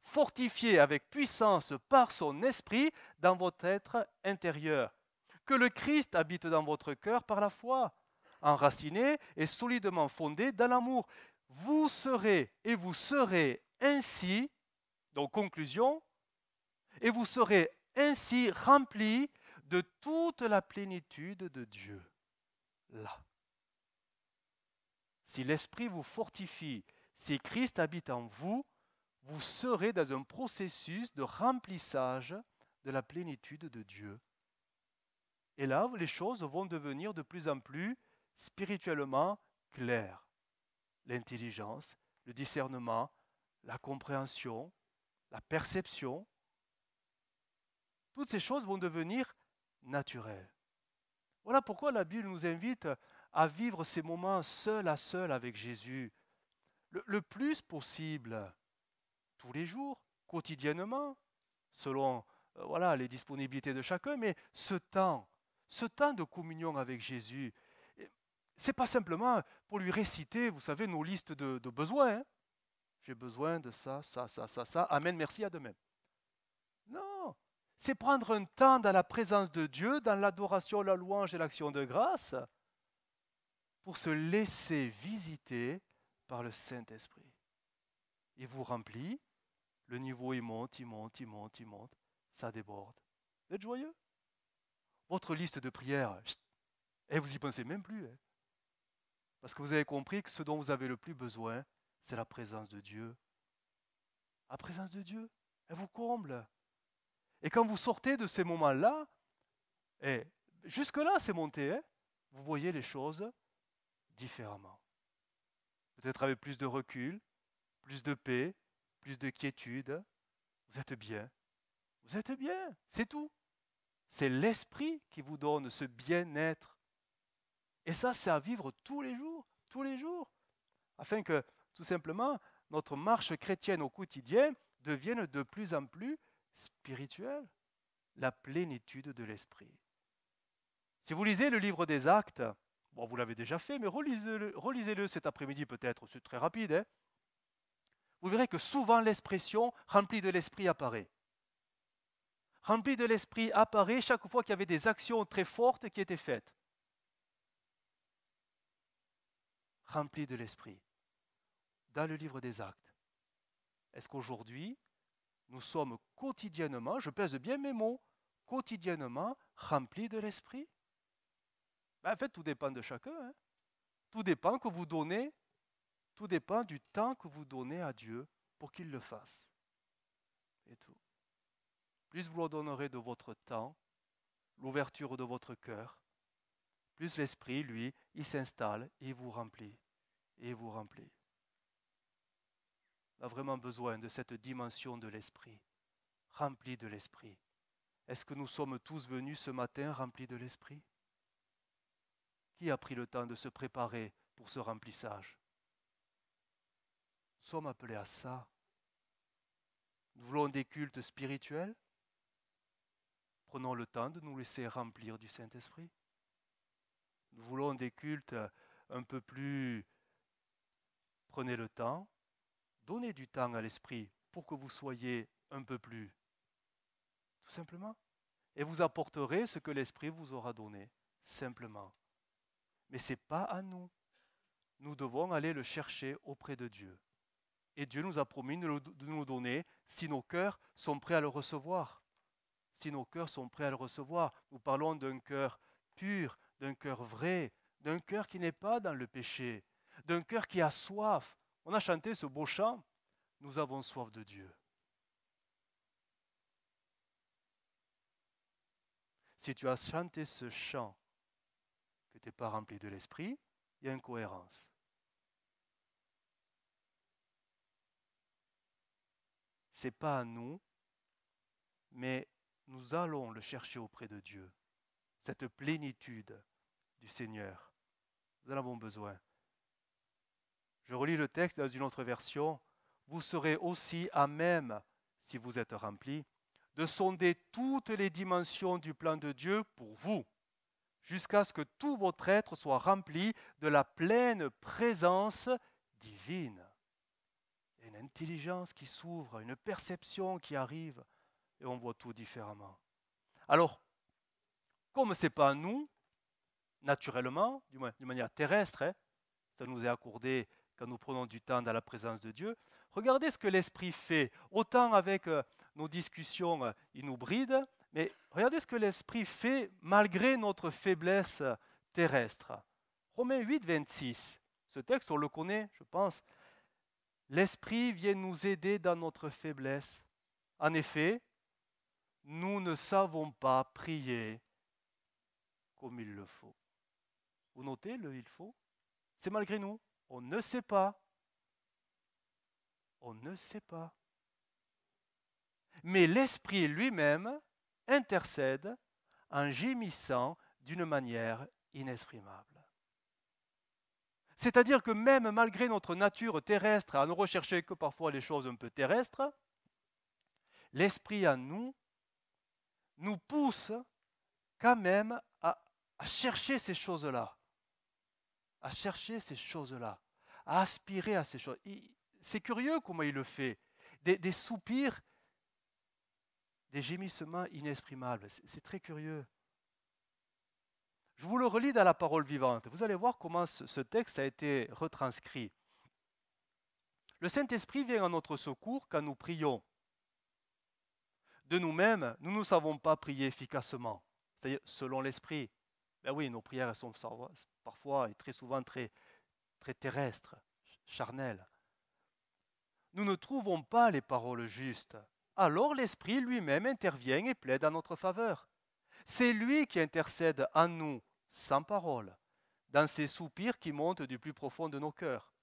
Fortifié avec puissance par son esprit dans votre être intérieur. Que le Christ habite dans votre cœur par la foi, enraciné et solidement fondé dans l'amour. Vous serez ainsi, donc conclusion, et vous serez ainsi remplis de toute la plénitude de Dieu. Là. Si l'Esprit vous fortifie, si Christ habite en vous, vous serez dans un processus de remplissage de la plénitude de Dieu. Et là, les choses vont devenir de plus en plus spirituellement claires. L'intelligence, le discernement, la compréhension, la perception, toutes ces choses vont devenir naturelles. Voilà pourquoi la Bible nous invite à vivre ces moments seul à seul avec Jésus, le plus possible, tous les jours, quotidiennement, selon les disponibilités de chacun, mais ce temps de communion avec Jésus, ce n'est pas simplement pour lui réciter, vous savez, nos listes de besoins. Hein. J'ai besoin de ça, ça, ça, ça, ça. Amen, merci, à demain. Non, c'est prendre un temps dans la présence de Dieu, dans l'adoration, la louange et l'action de grâce, pour se laisser visiter par le Saint-Esprit. Il vous remplit, le niveau il monte, il monte, il monte, il monte, ça déborde. Vous êtes joyeux? Votre liste de prières, vous n'y pensez même plus. Hein. Parce que vous avez compris que ce dont vous avez le plus besoin, c'est la présence de Dieu. La présence de Dieu, elle vous comble. Et quand vous sortez de ces moments-là, jusque-là c'est monté, hein, vous voyez les choses différemment. Peut-être avec plus de recul, plus de paix, plus de quiétude. Vous êtes bien. Vous êtes bien, c'est tout. C'est l'Esprit qui vous donne ce bien-être. Et ça, c'est à vivre tous les jours, afin que, tout simplement, notre marche chrétienne au quotidien devienne de plus en plus spirituelle, la plénitude de l'Esprit. Si vous lisez le livre des Actes, bon, vous l'avez déjà fait, mais relisez-le cet après-midi peut-être, c'est très rapide, hein. Vous verrez que souvent l'expression « rempli de l'Esprit » apparaît. Rempli de l'Esprit apparaît chaque fois qu'il y avait des actions très fortes qui étaient faites. remplis de l'Esprit. Dans le livre des Actes, est-ce qu'aujourd'hui, nous sommes quotidiennement, je pèse bien mes mots, quotidiennement remplis de l'Esprit? En fait, tout dépend de chacun. Hein. Tout dépend que vous donnez, tout dépend du temps que vous donnez à Dieu pour qu'il le fasse. Et tout. Plus vous leur donnerez de votre temps, l'ouverture de votre cœur, plus l'Esprit, lui, il s'installe et il vous remplit. Et il vous remplit. On a vraiment besoin de cette dimension de l'Esprit, rempli de l'Esprit. Est-ce que nous sommes tous venus ce matin remplis de l'Esprit? Qui a pris le temps de se préparer pour ce remplissage? Nous sommes appelés à ça. Nous voulons des cultes spirituels. Prenons le temps de nous laisser remplir du Saint-Esprit. Nous voulons des cultes un peu plus... Prenez le temps, donnez du temps à l'Esprit pour que vous soyez un peu plus, tout simplement. Et vous apporterez ce que l'Esprit vous aura donné, simplement. Mais ce n'est pas à nous. Nous devons aller le chercher auprès de Dieu. Et Dieu nous a promis de nous donner si nos cœurs sont prêts à le recevoir. Si nos cœurs sont prêts à le recevoir, nous parlons d'un cœur pur, d'un cœur vrai, d'un cœur qui n'est pas dans le péché, d'un cœur qui a soif. On a chanté ce beau chant, nous avons soif de Dieu. Si tu as chanté ce chant, que tu n'es pas rempli de l'Esprit, il y a une incohérence. Ce n'est pas à nous, mais nous allons le chercher auprès de Dieu. Cette plénitude du Seigneur, nous en avons besoin. Je relis le texte dans une autre version. Vous serez aussi à même, si vous êtes remplis, de sonder toutes les dimensions du plan de Dieu pour vous, jusqu'à ce que tout votre être soit rempli de la pleine présence divine. Il y a une intelligence qui s'ouvre, une perception qui arrive, et on voit tout différemment. Alors, comme ce n'est pas à nous, naturellement, du moins d'une manière terrestre, ça nous est accordé quand nous prenons du temps dans la présence de Dieu, regardez ce que l'Esprit fait. Autant avec nos discussions, il nous bride, mais regardez ce que l'Esprit fait malgré notre faiblesse terrestre. Romains 8, 26, ce texte, on le connaît, je pense. L'Esprit vient nous aider dans notre faiblesse. En effet, nous ne savons pas prier comme il le faut. Vous notez le « il faut » ? C'est malgré nous. On ne sait pas. On ne sait pas. Mais l'Esprit lui-même intercède en gémissant d'une manière inexprimable. C'est-à-dire que même malgré notre nature terrestre, à ne rechercher que parfois les choses un peu terrestres, l'Esprit en nous nous pousse quand même à chercher ces choses-là. À chercher ces choses-là, à aspirer à ces choses. C'est curieux comment il le fait. Des soupirs, des gémissements inexprimables. C'est très curieux. Je vous le relis dans la parole vivante. Vous allez voir comment ce texte a été retranscrit. Le Saint-Esprit vient à notre secours quand nous prions. De nous-mêmes, nous ne savons pas prier efficacement, c'est-à-dire selon l'Esprit. Ben oui, nos prières sont parfois et très souvent très terrestres, charnelles. Nous ne trouvons pas les paroles justes. Alors l'Esprit lui-même intervient et plaide en notre faveur. C'est lui qui intercède en nous, sans parole, dans ces soupirs qui montent du plus profond de nos cœurs.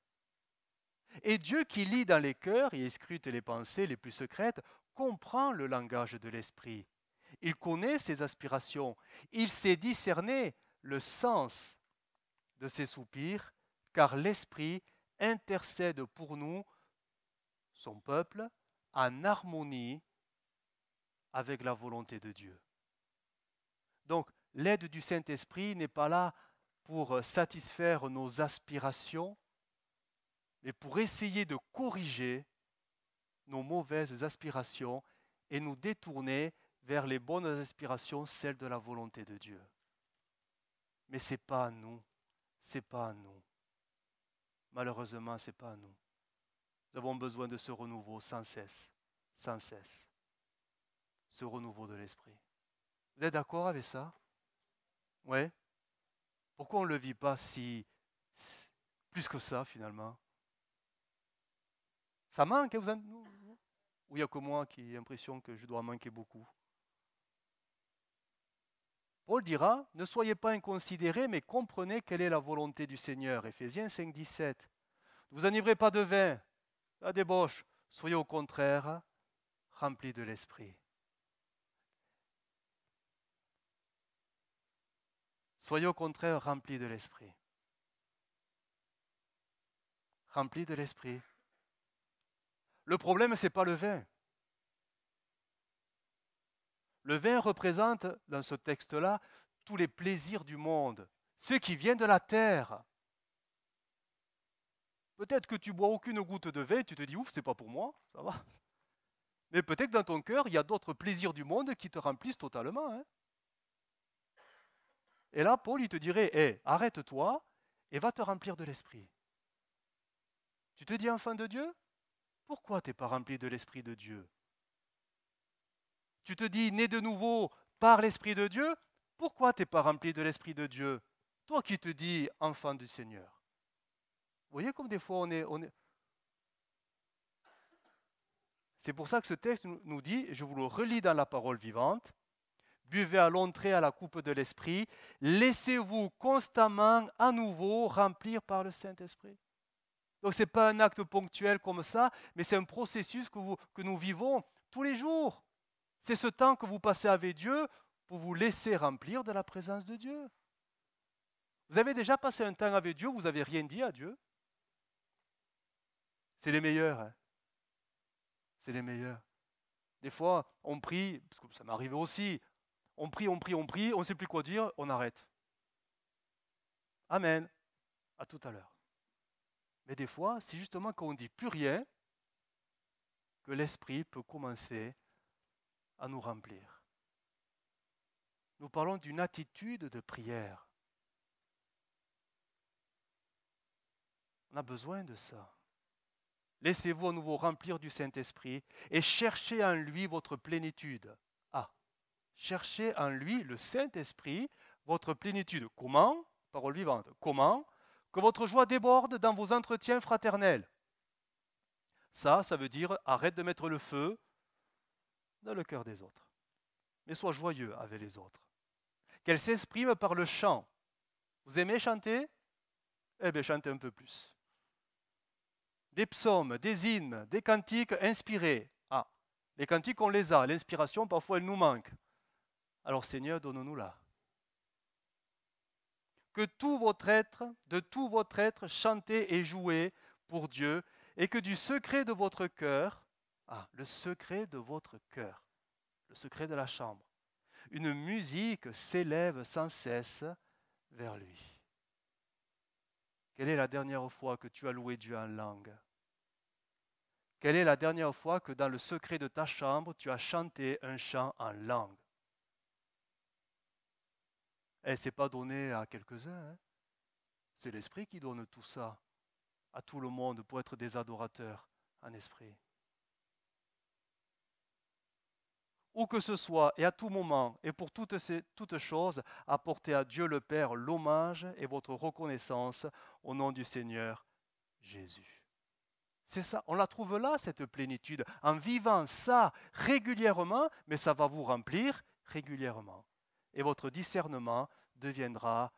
Et Dieu qui lit dans les cœurs et scrute les pensées les plus secrètes, comprend le langage de l'Esprit. Il connaît ses aspirations. Il sait discerner le sens de ses soupirs, car l'Esprit intercède pour nous, son peuple, en harmonie avec la volonté de Dieu. Donc, l'aide du Saint-Esprit n'est pas là pour satisfaire nos aspirations, mais pour essayer de corriger nos mauvaises aspirations et nous détourner vers les bonnes aspirations, celles de la volonté de Dieu. Mais ce n'est pas à nous, c'est pas à nous. Malheureusement, ce n'est pas à nous. Nous avons besoin de ce renouveau sans cesse, sans cesse. Ce renouveau de l'esprit. Vous êtes d'accord avec ça? Oui. Pourquoi on ne le vit pas plus que ça finalement? Ça manque, hein, ou il n'y a que moi qui ai l'impression que je dois manquer beaucoup? Paul dira, ne soyez pas inconsidérés, mais comprenez quelle est la volonté du Seigneur. Éphésiens 5, 17. Ne vous enivrez pas de vin, la débauche. Soyez au contraire remplis de l'esprit. Soyez au contraire remplis de l'esprit. Remplis de l'esprit. Le problème, ce n'est pas le vin. Le vin représente, dans ce texte-là, tous les plaisirs du monde, ceux qui viennent de la terre. Peut-être que tu bois aucune goutte de vin, tu te dis, ouf, c'est pas pour moi, ça va. Mais peut-être que dans ton cœur, il y a d'autres plaisirs du monde qui te remplissent totalement. Hein. Et là, Paul, il te dirait, hey, arrête-toi et va te remplir de l'esprit. Tu te dis enfant de Dieu? Pourquoi tu n'es pas rempli de l'esprit de Dieu? Tu te dis né de nouveau par l'esprit de Dieu? Pourquoi tu n'es pas rempli de l'esprit de Dieu? Toi qui te dis enfant du Seigneur. Vous voyez comme des fois on est... C'est pour ça que ce texte nous dit, je vous le relis dans la parole vivante, buvez à l'entrée à la coupe de l'Esprit, laissez-vous constamment à nouveau remplir par le Saint-Esprit. Donc ce n'est pas un acte ponctuel comme ça, mais c'est un processus que nous vivons tous les jours. C'est ce temps que vous passez avec Dieu pour vous laisser remplir de la présence de Dieu. Vous avez déjà passé un temps avec Dieu, vous n'avez rien dit à Dieu. C'est les meilleurs. Hein. C'est les meilleurs. Des fois, on prie, parce que ça m'est arrivé aussi, on prie, on ne sait plus quoi dire, on arrête. Amen. À tout à l'heure. Mais des fois, c'est justement quand on ne dit plus rien que l'Esprit peut commencer à nous remplir. Nous parlons d'une attitude de prière. On a besoin de ça. Laissez-vous à nouveau remplir du Saint-Esprit et cherchez en lui votre plénitude. Ah, cherchez en lui, le Saint-Esprit, votre plénitude. Comment? Parole vivante. Comment? Que votre joie déborde dans vos entretiens fraternels. Ça veut dire arrête de mettre le feu dans le cœur des autres. Mais sois joyeux avec les autres. Qu'elle s'exprime par le chant. Vous aimez chanter? Eh bien, chantez un peu plus. Des psaumes, des hymnes, des cantiques inspirés. Ah, les cantiques, on les a. L'inspiration, parfois, elle nous manque. Alors, Seigneur, donne-nous-la. Que de tout votre être, chantez et jouez pour Dieu, et que du secret de votre cœur, le secret de votre cœur, le secret de la chambre, une musique s'élève sans cesse vers lui. Quelle est la dernière fois que tu as loué Dieu en langue? Quelle est la dernière fois que dans le secret de ta chambre, tu as chanté un chant en langue? Et ce n'est pas donné à quelques-uns. Hein? C'est l'Esprit qui donne tout ça à tout le monde pour être des adorateurs en esprit. Où que ce soit et à tout moment et pour toutes choses, apportez à Dieu le Père l'hommage et votre reconnaissance au nom du Seigneur Jésus. C'est ça, on la trouve là, cette plénitude, en vivant ça régulièrement, mais ça va vous remplir régulièrement. Et votre discernement deviendra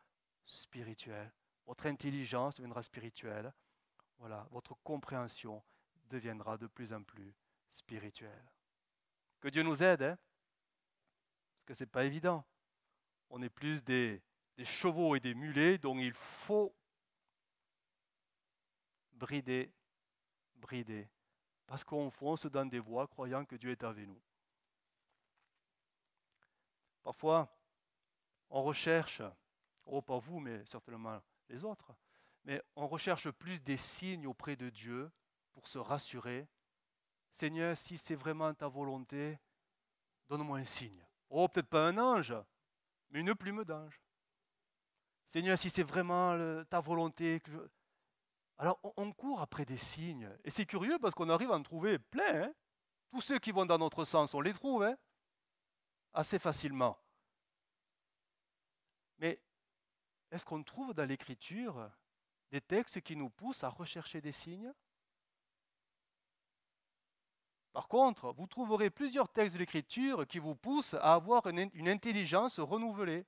spirituel, votre intelligence deviendra spirituelle, voilà, votre compréhension deviendra de plus en plus spirituelle. Que Dieu nous aide, hein, parce que ce n'est pas évident. On est plus des chevaux et des mulets dont il faut brider, parce qu'on fonce dans des voies croyant que Dieu est avec nous. Parfois, on recherche, pas vous, mais certainement les autres, mais on recherche plus des signes auprès de Dieu pour se rassurer. Seigneur, si c'est vraiment ta volonté, donne-moi un signe. Peut-être pas un ange, mais une plume d'ange. Seigneur, si c'est vraiment ta volonté, Alors on court après des signes. Et c'est curieux parce qu'on arrive à en trouver plein. Hein. Tous ceux qui vont dans notre sens, on les trouve hein, assez facilement. Mais est-ce qu'on trouve dans l'Écriture des textes qui nous poussent à rechercher des signes? Par contre, vous trouverez plusieurs textes de l'Écriture qui vous poussent à avoir une intelligence renouvelée.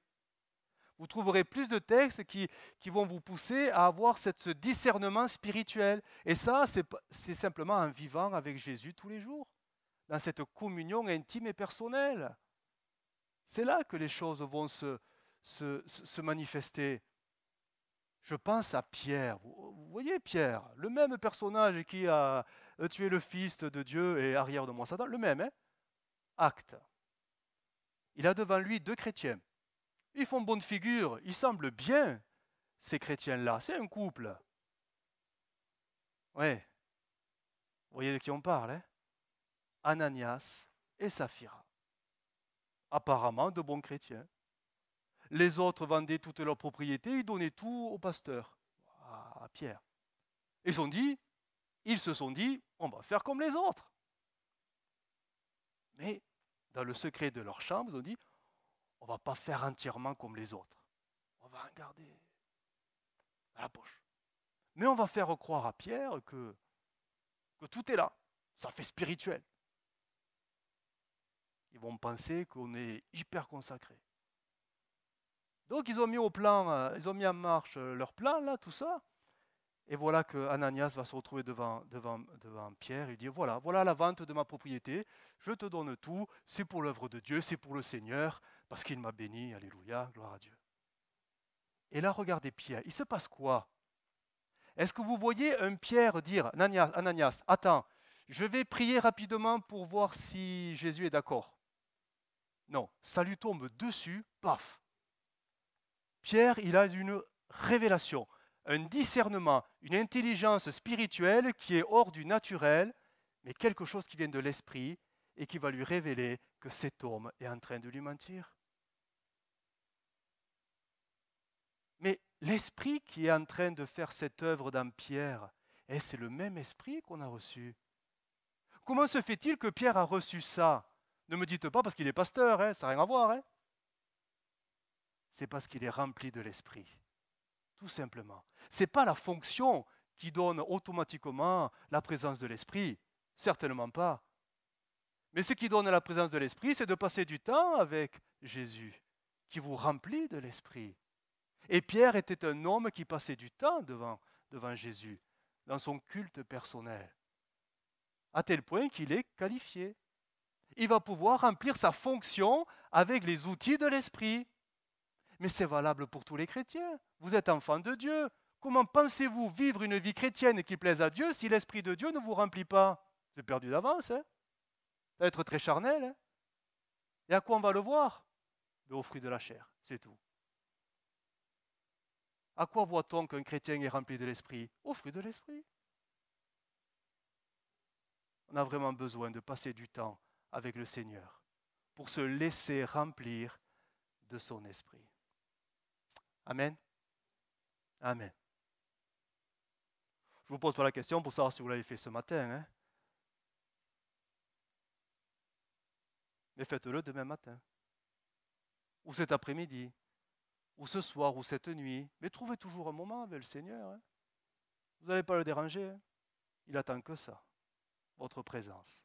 Vous trouverez plus de textes qui vont vous pousser à avoir ce discernement spirituel. Et ça, c'est simplement en vivant avec Jésus tous les jours, dans cette communion intime et personnelle. C'est là que les choses vont se manifester. Je pense à Pierre. Vous voyez Pierre, le même personnage qui a tué le Fils de Dieu et arrière de moi Satan, le même, hein? Acte. Il a devant lui deux chrétiens. Ils font bonne figure, ils semblent bien, ces chrétiens-là. C'est un couple. Ouais. Vous voyez de qui on parle, hein? Ananias et Saphira. Apparemment de bons chrétiens. Les autres vendaient toutes leurs propriétés, ils donnaient tout au pasteur, à Pierre. Ils se sont dit, on va faire comme les autres. Mais dans le secret de leur chambre, ils ont dit, on ne va pas faire entièrement comme les autres. On va en garder à la poche. Mais on va faire croire à Pierre que tout est là. Ça fait spirituel. Ils vont penser qu'on est hyper consacré. Donc ils ont mis en marche leur plan, là, tout ça. Et voilà que Ananias va se retrouver devant Pierre. Il dit, voilà la vente de ma propriété. Je te donne tout. C'est pour l'œuvre de Dieu, c'est pour le Seigneur, parce qu'il m'a béni. Alléluia, gloire à Dieu. Et là, regardez Pierre. Il se passe quoi? Est-ce que vous voyez un Pierre dire, Ananias, attends, je vais prier rapidement pour voir si Jésus est d'accord? Non, ça lui tombe dessus, paf. Pierre, il a une révélation, un discernement, une intelligence spirituelle qui est hors du naturel, mais quelque chose qui vient de l'esprit et qui va lui révéler que cet homme est en train de lui mentir. Mais l'esprit qui est en train de faire cette œuvre dans Pierre, c'est le même esprit qu'on a reçu. Comment se fait-il que Pierre a reçu ça? Ne me dites pas parce qu'il est pasteur, hein, ça n'a rien à voir. Hein. C'est parce qu'il est rempli de l'esprit, tout simplement. Ce n'est pas la fonction qui donne automatiquement la présence de l'esprit, certainement pas. Mais ce qui donne la présence de l'esprit, c'est de passer du temps avec Jésus, qui vous remplit de l'esprit. Et Pierre était un homme qui passait du temps devant Jésus, dans son culte personnel, à tel point qu'il est qualifié. Il va pouvoir remplir sa fonction avec les outils de l'esprit. Mais c'est valable pour tous les chrétiens. Vous êtes enfants de Dieu. Comment pensez-vous vivre une vie chrétienne qui plaise à Dieu si l'Esprit de Dieu ne vous remplit pas? Vous êtes perdu d'avance. Hein? Ça va être très charnel. Hein? Et à quoi on va le voir? Au fruit de la chair, c'est tout. À quoi voit-on qu'un chrétien est rempli de l'Esprit? Au fruit de l'Esprit. On a vraiment besoin de passer du temps avec le Seigneur pour se laisser remplir de son Esprit. Amen. Amen. Je vous pose pas la question pour savoir si vous l'avez fait ce matin. Hein? Mais faites-le demain matin. Ou cet après-midi. Ou ce soir, ou cette nuit. Mais trouvez toujours un moment avec le Seigneur. Hein? Vous n'allez pas le déranger. Hein? Il attend que ça. Votre présence.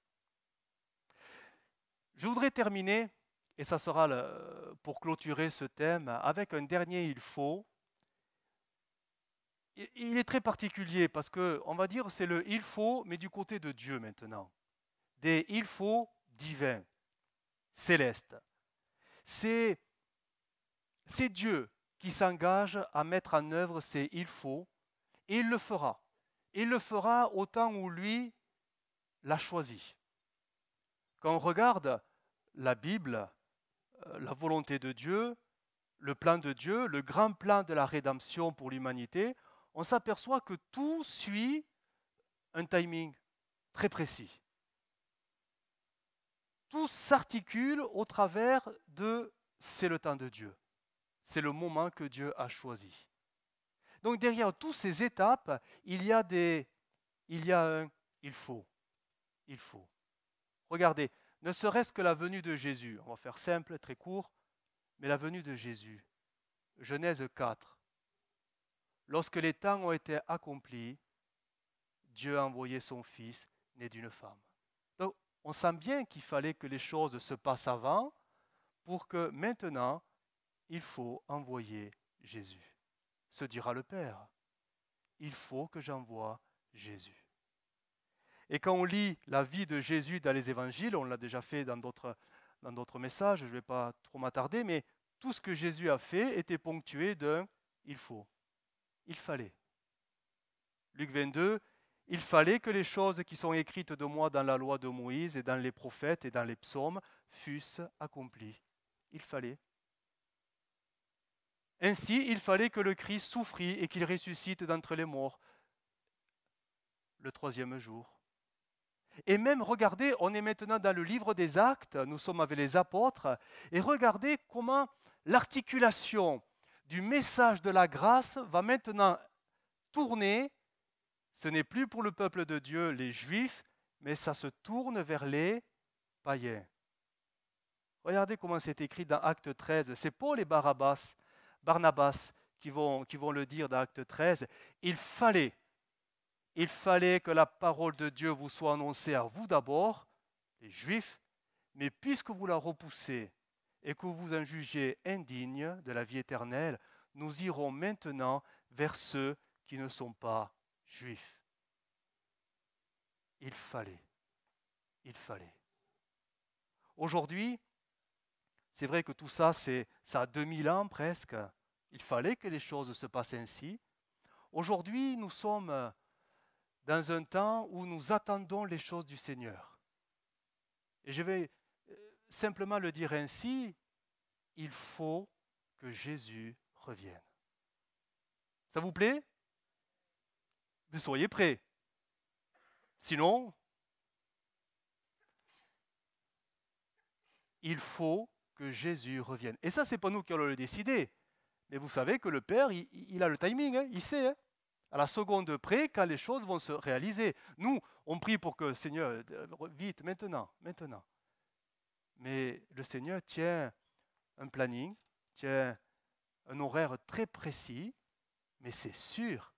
Je voudrais terminer, et ça sera pour clôturer ce thème, avec un dernier il faut. Il est très particulier parce qu'on va dire c'est le il faut, mais du côté de Dieu maintenant. Des il faut divins, célestes. C'est Dieu qui s'engage à mettre en œuvre ces il faut, et il le fera. Il le fera au temps où lui l'a choisi. Quand on regarde la Bible, la volonté de Dieu, le plan de Dieu, le grand plan de la rédemption pour l'humanité, on s'aperçoit que tout suit un timing très précis. Tout s'articule au travers de « c'est le temps de Dieu ». C'est le moment que Dieu a choisi. Donc derrière toutes ces étapes, il y a un il faut. Il faut. Regardez, ne serait-ce que la venue de Jésus. On va faire simple, très court, mais la venue de Jésus. Genèse 4. Lorsque les temps ont été accomplis, Dieu a envoyé son Fils, né d'une femme. Donc, on sent bien qu'il fallait que les choses se passent avant pour que maintenant, il faut envoyer Jésus. Se dira le Père, il faut que j'envoie Jésus. Et quand on lit la vie de Jésus dans les évangiles, on l'a déjà fait dans d'autres messages, je ne vais pas trop m'attarder, mais tout ce que Jésus a fait était ponctué d'un « il faut ». Il fallait. Luc 22, il fallait que les choses qui sont écrites de moi dans la loi de Moïse et dans les prophètes et dans les psaumes fussent accomplies. Il fallait. Ainsi, il fallait que le Christ souffrit et qu'il ressuscite d'entre les morts le troisième jour. Et même, regardez, on est maintenant dans le livre des Actes, nous sommes avec les apôtres, et regardez comment l'articulation du message de la grâce va maintenant tourner. Ce n'est plus pour le peuple de Dieu, les Juifs, mais ça se tourne vers les païens. Regardez comment c'est écrit dans Acte 13. C'est Paul et Barnabas qui vont le dire dans Acte 13. Il fallait que la parole de Dieu vous soit annoncée à vous d'abord, les Juifs, mais puisque vous la repoussez et que vous en jugez indigne de la vie éternelle, nous irons maintenant vers ceux qui ne sont pas Juifs. Il fallait. Aujourd'hui, c'est vrai que tout ça, ça a 2000 ans presque. Il fallait que les choses se passent ainsi. Aujourd'hui, nous sommes dans un temps où nous attendons les choses du Seigneur. Et je vais simplement le dire ainsi, il faut que Jésus revienne. Ça vous plaît? Vous soyez prêts. Sinon, il faut que Jésus revienne. Et ça, ce n'est pas nous qui allons le décider. Mais vous savez que le Père, il a le timing, hein, il sait. Hein, à la seconde près, quand les choses vont se réaliser. Nous, on prie pour que Seigneur, vite, maintenant. Mais le Seigneur tient un planning, tient un horaire très précis, mais c'est sûr,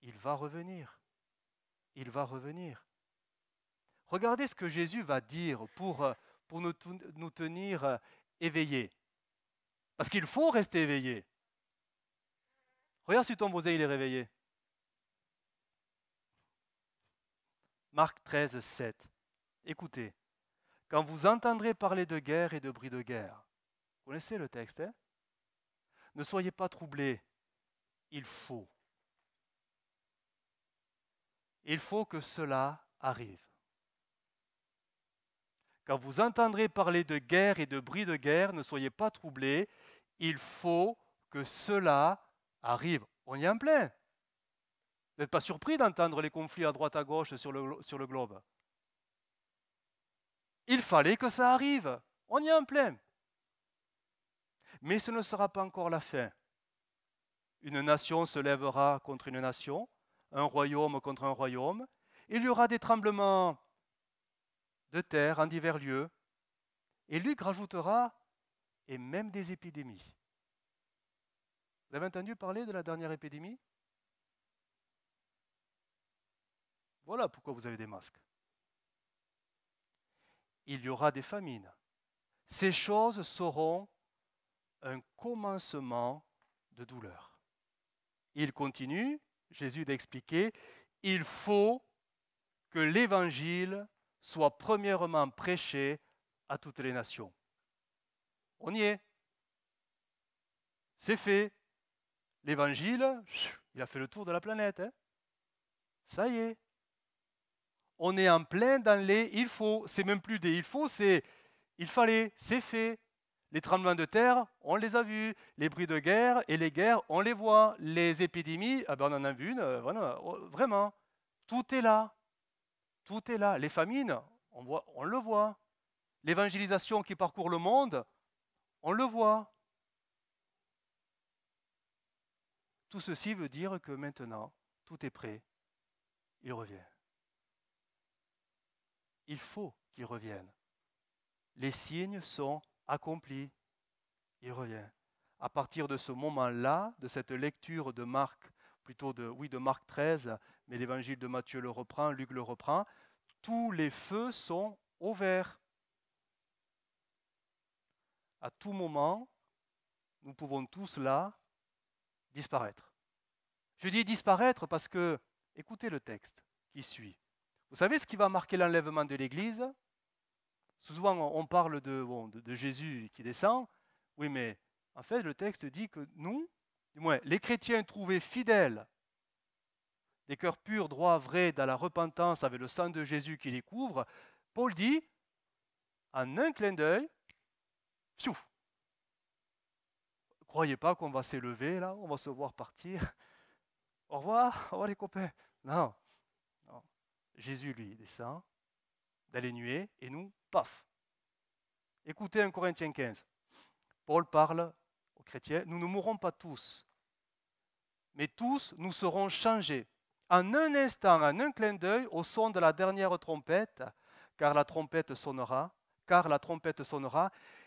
il va revenir. Il va revenir. Regardez ce que Jésus va dire pour nous tenir éveillés. Parce qu'il faut rester éveillé. Regarde si ton voisin il est réveillé. Marc 13, 7. Écoutez. Quand vous entendrez parler de guerre et de bruit de guerre, vous connaissez le texte, hein? Ne soyez pas troublés. Il faut que cela arrive. Quand vous entendrez parler de guerre et de bruit de guerre, ne soyez pas troublés. Il faut que cela arrive. On y est en plein. Vous n'êtes pas surpris d'entendre les conflits à droite à gauche sur le globe. Il fallait que ça arrive. On y est en plein. Mais ce ne sera pas encore la fin. Une nation se lèvera contre une nation, un royaume contre un royaume. Il y aura des tremblements de terre en divers lieux. Et Luc rajoutera, et même des épidémies. Vous avez entendu parler de la dernière épidémie? Voilà pourquoi vous avez des masques. Il y aura des famines. Ces choses seront un commencement de douleur. Il continue, Jésus d'expliquer, il faut que l'évangile soit premièrement prêché à toutes les nations. On y est. C'est fait. L'évangile, il a fait le tour de la planète. Hein. Ça y est. On est en plein dans les il faut. C'est même plus des il faut, c'est il fallait, c'est fait. Les tremblements de terre, on les a vus. Les bruits de guerre et les guerres, on les voit. Les épidémies, on en a vu une, voilà, vraiment. Tout est là. Tout est là. Les famines, on le voit. L'évangélisation qui parcourt le monde, on le voit. Tout ceci veut dire que maintenant, tout est prêt. Il revient. Il faut qu'il revienne. Les signes sont accomplis. Il revient. À partir de ce moment-là, de cette lecture de Marc, de Marc 13, mais l'évangile de Matthieu le reprend, Luc le reprend, tous les feux sont au vert. À tout moment, nous pouvons tous là disparaître. Je dis disparaître parce que, écoutez le texte qui suit. Vous savez ce qui va marquer l'enlèvement de l'Église? Souvent on parle de Jésus qui descend. Oui, mais en fait le texte dit que nous, du moins les chrétiens trouvés fidèles, des cœurs purs, droits, vrais, dans la repentance avec le sang de Jésus qui les couvre, Paul dit, en un clin d'œil, piouf, croyez pas qu'on va s'élever là, on va se voir partir. Au revoir les copains. Non. Jésus, lui, descend dans les nuées et nous, paf. Écoutez 1 Corinthiens 15. Paul parle aux chrétiens, nous ne mourrons pas tous, mais tous nous serons changés. En un instant, en un clin d'œil, au son de la dernière trompette, car la trompette sonnera,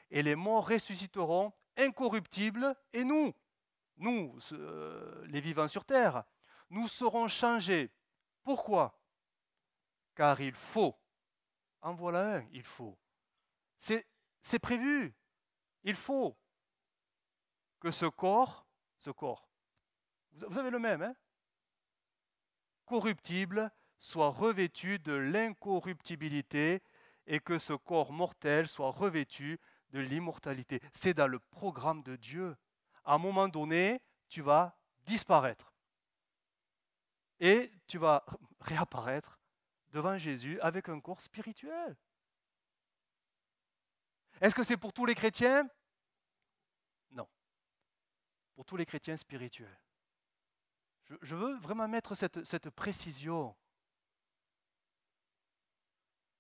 et les morts ressusciteront incorruptibles, et nous, les vivants sur terre, nous serons changés. Pourquoi? Car il faut. En voilà un, il faut. C'est prévu. Il faut que ce corps, vous avez le même, hein? Corruptible, soit revêtu de l'incorruptibilité et que ce corps mortel soit revêtu de l'immortalité. C'est dans le programme de Dieu. À un moment donné, tu vas disparaître. Et tu vas réapparaître devant Jésus avec un corps spirituel. Est-ce que c'est pour tous les chrétiens? Non. Pour tous les chrétiens spirituels. Je veux vraiment mettre cette précision.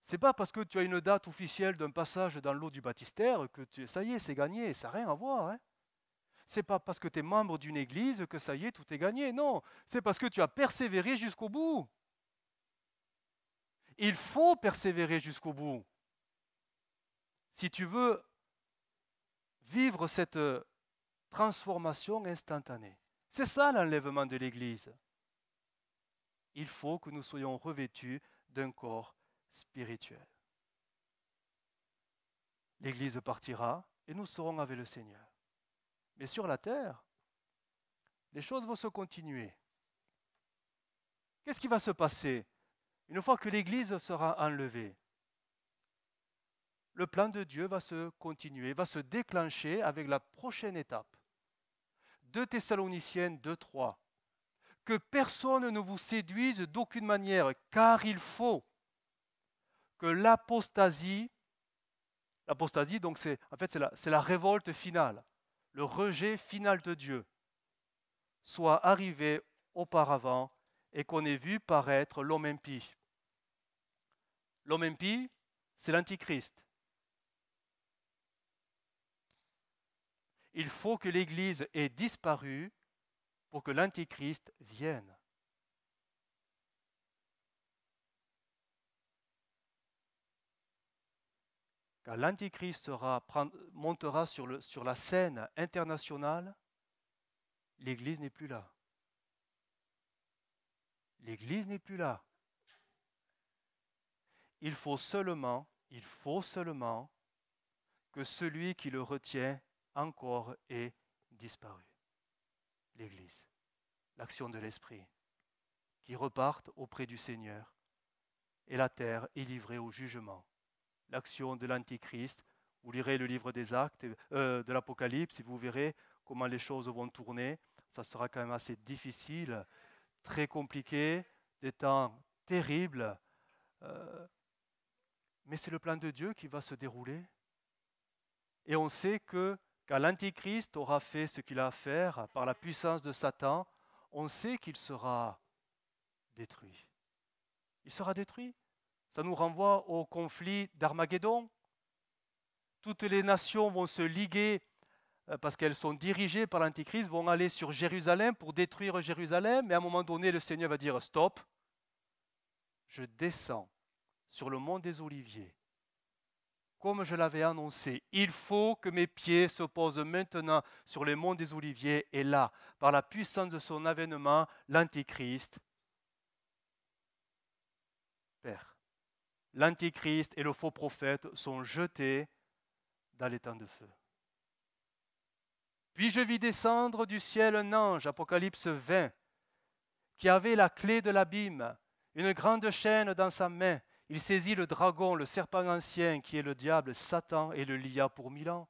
Ce n'est pas parce que tu as une date officielle d'un passage dans l'eau du baptistère que ça y est, c'est gagné. Ça n'a rien à voir. Hein. Ce n'est pas parce que tu es membre d'une église que ça y est, tout est gagné. Non, c'est parce que tu as persévéré jusqu'au bout. Il faut persévérer jusqu'au bout. Si tu veux vivre cette transformation instantanée. C'est ça l'enlèvement de l'Église. Il faut que nous soyons revêtus d'un corps spirituel. L'Église partira et nous serons avec le Seigneur. Mais sur la terre, les choses vont se continuer. Qu'est-ce qui va se passer une fois que l'Église sera enlevée? Le plan de Dieu va se continuer, va se déclencher avec la prochaine étape. 2 Thessaloniciens 2:3. Que personne ne vous séduise d'aucune manière, car il faut que l'apostasie donc c'est la révolte finale, le rejet final de Dieu, soit arrivé auparavant et qu'on ait vu paraître l'homme impie. L'homme impie, c'est l'Antichrist. Il faut que l'Église ait disparu pour que l'Antichrist vienne. Quand l'Antichrist montera sur la scène internationale, l'Église n'est plus là. L'Église n'est plus là. Il faut seulement que celui qui le retient encore ait disparu. L'Église, l'action de l'Esprit, qui reparte auprès du Seigneur, et la terre est livrée au jugement. L'action de l'Antichrist, vous lirez le livre des Actes, de l'Apocalypse, et vous verrez comment les choses vont tourner. Ça sera quand même assez difficile, très compliqué, des temps terribles, mais c'est le plan de Dieu qui va se dérouler. Et on sait que quand l'Antichrist aura fait ce qu'il a à faire par la puissance de Satan, on sait qu'il sera détruit. Il sera détruit. Ça nous renvoie au conflit d'Armageddon. Toutes les nations vont se liguer parce qu'elles sont dirigées par l'Antichrist, vont aller sur Jérusalem pour détruire Jérusalem, mais à un moment donné, le Seigneur va dire « Stop, je descends sur le mont des Oliviers. Comme je l'avais annoncé, il faut que mes pieds se posent maintenant sur les monts des Oliviers, et là, par la puissance de son avènement, l'Antichrist perd. L'Antichrist et le faux prophète sont jetés dans les temps de feu. Puis je vis descendre du ciel un ange, Apocalypse 20, qui avait la clé de l'abîme, une grande chaîne dans sa main. Il saisit le dragon, le serpent ancien, qui est le diable, Satan, et le lia pour 1000 ans.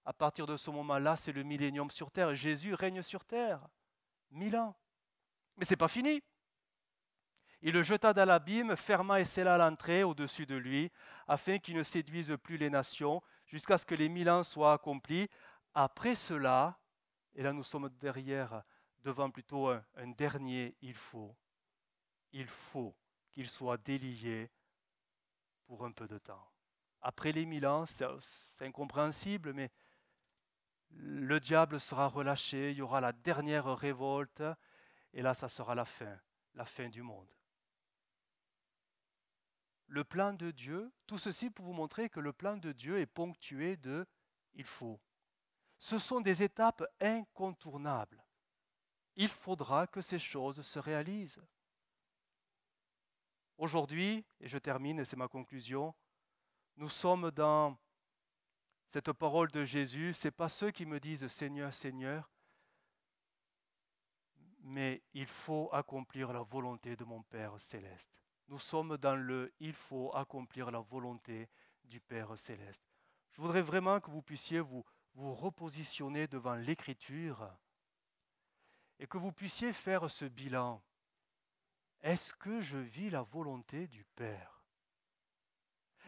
À partir de ce moment-là, c'est le millénium sur terre. Jésus règne sur terre. 1000 ans. Mais ce n'est pas fini. Il le jeta dans l'abîme, ferma et scella l'entrée au-dessus de lui, afin qu'il ne séduise plus les nations, jusqu'à ce que les 1000 ans soient accomplis. Après cela, et là nous sommes devant plutôt un dernier, il faut qu'il soit délié pour un peu de temps. Après les 1000 ans, c'est incompréhensible, mais le diable sera relâché, il y aura la dernière révolte, et là, ça sera la fin du monde. Le plan de Dieu, tout ceci pour vous montrer que le plan de Dieu est ponctué de « il faut ». Ce sont des étapes incontournables. Il faudra que ces choses se réalisent. Aujourd'hui, et je termine, et c'est ma conclusion, nous sommes dans cette parole de Jésus. Ce n'est pas ceux qui me disent « Seigneur, Seigneur », mais il faut accomplir la volonté de mon Père céleste. Nous sommes dans le « il faut accomplir la volonté du Père céleste ». Je voudrais vraiment que vous puissiez vous repositionner devant l'Écriture et que vous puissiez faire ce bilan. Est-ce que je vis la volonté du Père?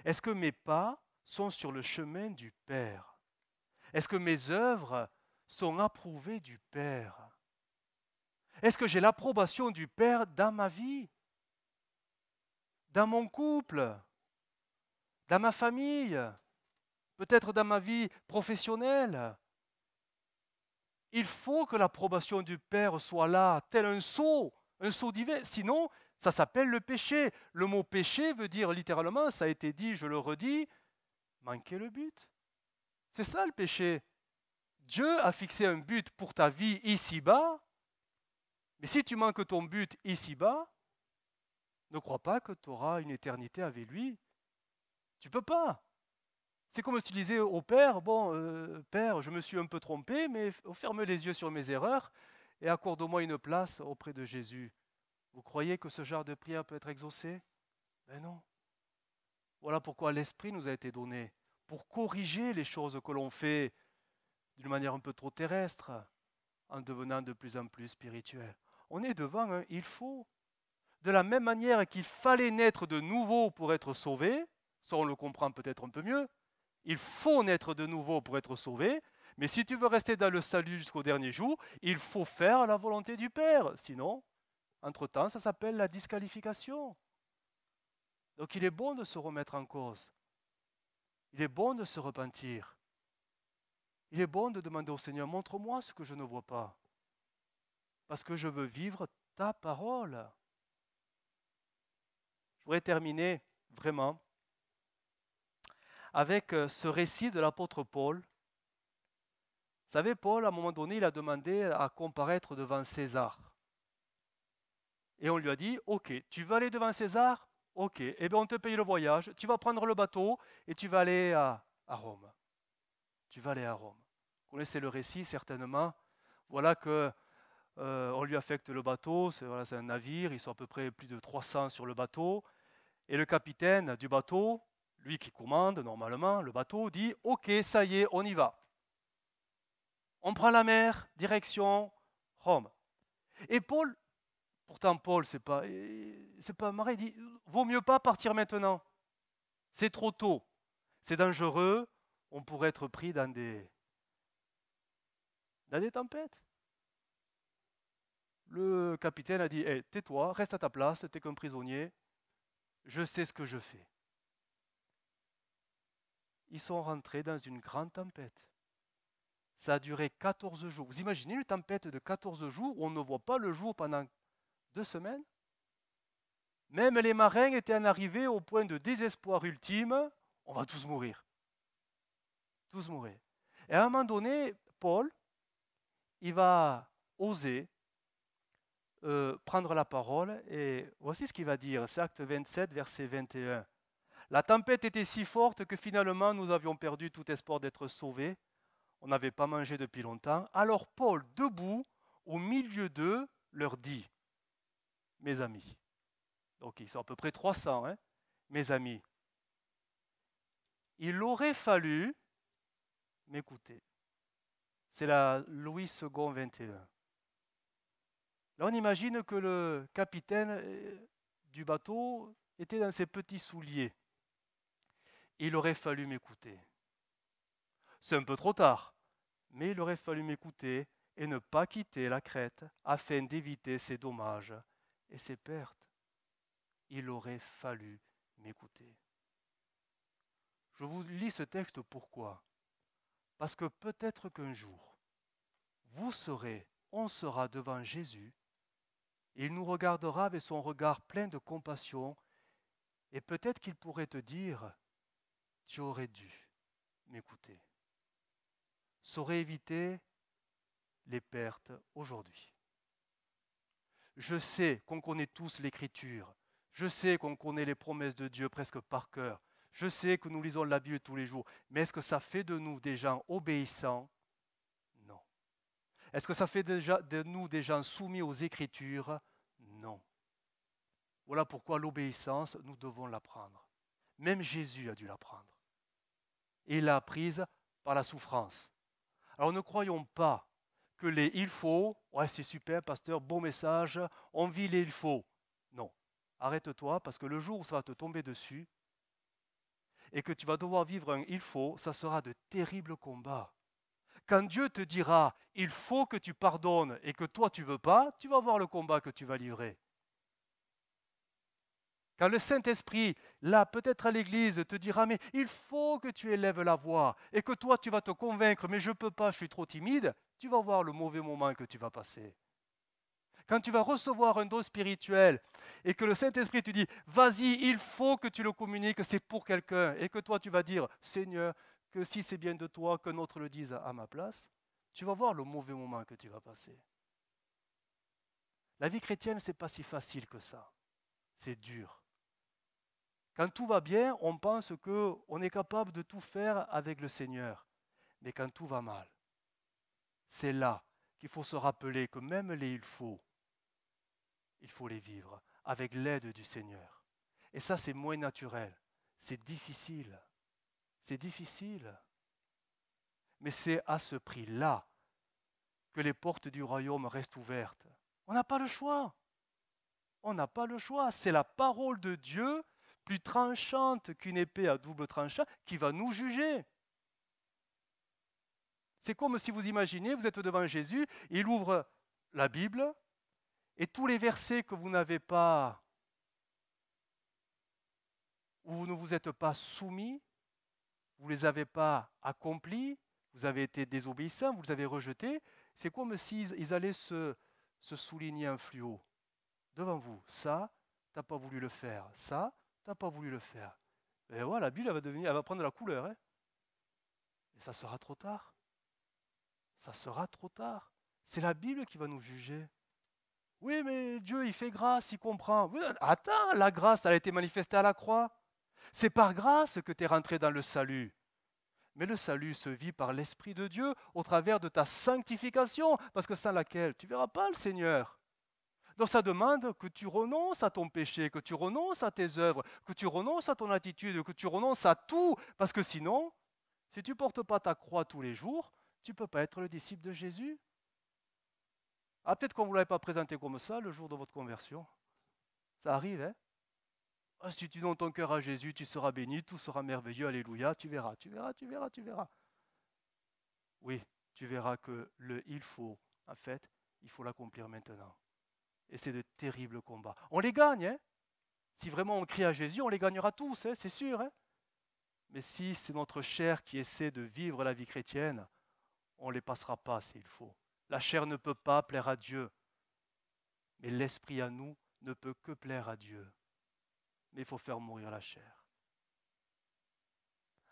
Est-ce que mes pas sont sur le chemin du Père? Est-ce que mes œuvres sont approuvées du Père? Est-ce que j'ai l'approbation du Père dans ma vie? Dans mon couple, dans ma famille, peut-être dans ma vie professionnelle. Il faut que l'approbation du Père soit là, tel un sceau divin. Sinon, ça s'appelle le péché. Le mot péché veut dire littéralement, ça a été dit, je le redis, manquer le but. C'est ça le péché. Dieu a fixé un but pour ta vie ici-bas, mais si tu manques ton but ici-bas, ne crois pas que tu auras une éternité avec lui. Tu ne peux pas. C'est comme si tu disais au Père, bon, Père, je me suis un peu trompé, mais ferme les yeux sur mes erreurs et accorde-moi une place auprès de Jésus. Vous croyez que ce genre de prière peut être exaucé? Ben non. Voilà pourquoi l'Esprit nous a été donné, pour corriger les choses que l'on fait d'une manière un peu trop terrestre, en devenant de plus en plus spirituel. On est devant un « il faut ». De la même manière qu'il fallait naître de nouveau pour être sauvé, ça on le comprend peut-être un peu mieux, il faut naître de nouveau pour être sauvé, mais si tu veux rester dans le salut jusqu'au dernier jour, il faut faire la volonté du Père. Sinon, entre-temps, ça s'appelle la disqualification. Donc il est bon de se remettre en cause. Il est bon de se repentir. Il est bon de demander au Seigneur, montre-moi ce que je ne vois pas. Parce que je veux vivre ta parole. Je voudrais terminer vraiment avec ce récit de l'apôtre Paul. Vous savez, Paul, à un moment donné, il a demandé à comparaître devant César. Et on lui a dit, ok, tu veux aller devant César? Ok, eh bien on te paye le voyage, tu vas prendre le bateau et tu vas aller à Rome. Tu vas aller à Rome. Vous connaissez le récit certainement. Voilà que on lui affecte le bateau, c'est un navire, ils sont à peu près plus de 300 sur le bateau. Et le capitaine du bateau, lui qui commande normalement le bateau, dit « Ok, ça y est, on y va. On prend la mer, direction Rome. » Et Paul, pourtant Paul, c'est pas marrant, il dit « Vaut mieux pas partir maintenant. C'est trop tôt. C'est dangereux. On pourrait être pris dans des tempêtes. » Le capitaine a dit hey, « Tais-toi, reste à ta place, tu n'es qu'un prisonnier. Je sais ce que je fais. » Ils sont rentrés dans une grande tempête. Ça a duré 14 jours. Vous imaginez une tempête de 14 jours où on ne voit pas le jour pendant 2 semaines? Même les marins étaient en arrivée au point de désespoir ultime. On va tous mourir. Tous mourir. Et à un moment donné, Paul, il va oser prendre la parole et voici ce qu'il va dire. C'est Acte 27, verset 21. La tempête était si forte que finalement nous avions perdu tout espoir d'être sauvés. On n'avait pas mangé depuis longtemps. Alors Paul, debout, au milieu d'eux, leur dit, mes amis, donc ils sont à peu près 300, hein, mes amis, il aurait fallu m'écouter. C'est la Louis II 21. Là, on imagine que le capitaine du bateau était dans ses petits souliers. Il aurait fallu m'écouter. C'est un peu trop tard, mais il aurait fallu m'écouter et ne pas quitter la Crète afin d'éviter ces dommages et ces pertes. Il aurait fallu m'écouter. Je vous lis ce texte pourquoi? Parce que peut-être qu'un jour, on sera devant Jésus, et il nous regardera avec son regard plein de compassion, et peut-être qu'il pourrait te dire, tu aurais dû m'écouter. Ça aurait évité les pertes aujourd'hui. Je sais qu'on connaît tous l'Écriture, je sais qu'on connaît les promesses de Dieu presque par cœur, je sais que nous lisons la Bible tous les jours, mais est-ce que ça fait de nous des gens obéissants? Non. Est-ce que ça fait de nous des gens soumis aux Écritures? Non. Voilà pourquoi l'obéissance, nous devons l'apprendre. Même Jésus a dû l'apprendre. Et il l'a apprise par la souffrance. Alors ne croyons pas que les il faut, ouais c'est super pasteur, beau message, on vit les il faut. Non, arrête-toi parce que le jour où ça va te tomber dessus et que tu vas devoir vivre un il faut, ça sera de terribles combats. Quand Dieu te dira il faut que tu pardonnes et que toi tu veux pas, tu vas voir le combat que tu vas livrer. Quand le Saint-Esprit, là, peut-être à l'église, te dira, mais il faut que tu élèves la voix, et que toi, tu vas te convaincre, mais je ne peux pas, je suis trop timide, tu vas voir le mauvais moment que tu vas passer. Quand tu vas recevoir un don spirituel, et que le Saint-Esprit te dit, vas-y, il faut que tu le communiques, c'est pour quelqu'un, et que toi, tu vas dire, Seigneur, que si c'est bien de toi, qu'un autre le dise à ma place, tu vas voir le mauvais moment que tu vas passer. La vie chrétienne, ce n'est pas si facile que ça. C'est dur. Quand tout va bien, on pense qu'on est capable de tout faire avec le Seigneur. Mais quand tout va mal, c'est là qu'il faut se rappeler que même les il faut les vivre avec l'aide du Seigneur. Et ça, c'est moins naturel. C'est difficile. C'est difficile. Mais c'est à ce prix-là que les portes du royaume restent ouvertes. On n'a pas le choix. On n'a pas le choix. C'est la parole de Dieu plus tranchante qu'une épée à double tranchant, qui va nous juger. C'est comme si vous imaginez, vous êtes devant Jésus, il ouvre la Bible, et tous les versets que vous n'avez pas, où vous ne vous êtes pas soumis, vous ne les avez pas accomplis, vous avez été désobéissants, vous les avez rejetés, c'est comme s'ils allaient se souligner en fluo devant vous. Ça, tu n'as pas voulu le faire. Ça, tu n'as pas voulu le faire. Et voilà, la Bible elle va prendre la couleur. Hein. Et ça sera trop tard. Ça sera trop tard. C'est la Bible qui va nous juger. Oui, mais Dieu, il fait grâce, il comprend. Oui, attends, la grâce, elle a été manifestée à la croix. C'est par grâce que tu es rentré dans le salut. Mais le salut se vit par l'Esprit de Dieu au travers de ta sanctification, parce que sans laquelle tu ne verras pas le Seigneur. Donc ça demande que tu renonces à ton péché, que tu renonces à tes œuvres, que tu renonces à ton attitude, que tu renonces à tout. Parce que sinon, si tu ne portes pas ta croix tous les jours, tu ne peux pas être le disciple de Jésus. Ah, peut-être qu'on ne vous l'avait pas présenté comme ça le jour de votre conversion. Ça arrive, hein? Ah, si tu donnes ton cœur à Jésus, tu seras béni, tout sera merveilleux, alléluia, tu verras, tu verras, tu verras, tu verras. Oui, tu verras que le il faut, en fait, il faut l'accomplir maintenant. Et c'est de terribles combats. On les gagne, hein? Si vraiment on crie à Jésus, on les gagnera tous, hein, c'est sûr. Hein? Mais si c'est notre chair qui essaie de vivre la vie chrétienne, on ne les passera pas s'il faut. La chair ne peut pas plaire à Dieu, mais l'esprit à nous ne peut que plaire à Dieu. Mais il faut faire mourir la chair.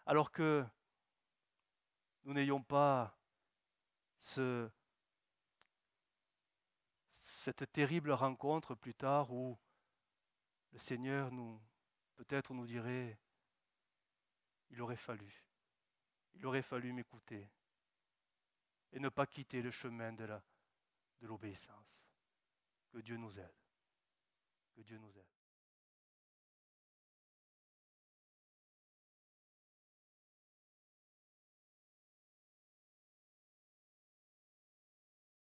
Alors que nous n'ayons pas cette terrible rencontre plus tard où le Seigneur peut-être nous dirait, il aurait fallu m'écouter et ne pas quitter le chemin de l'obéissance. Que Dieu nous aide. Que Dieu nous aide.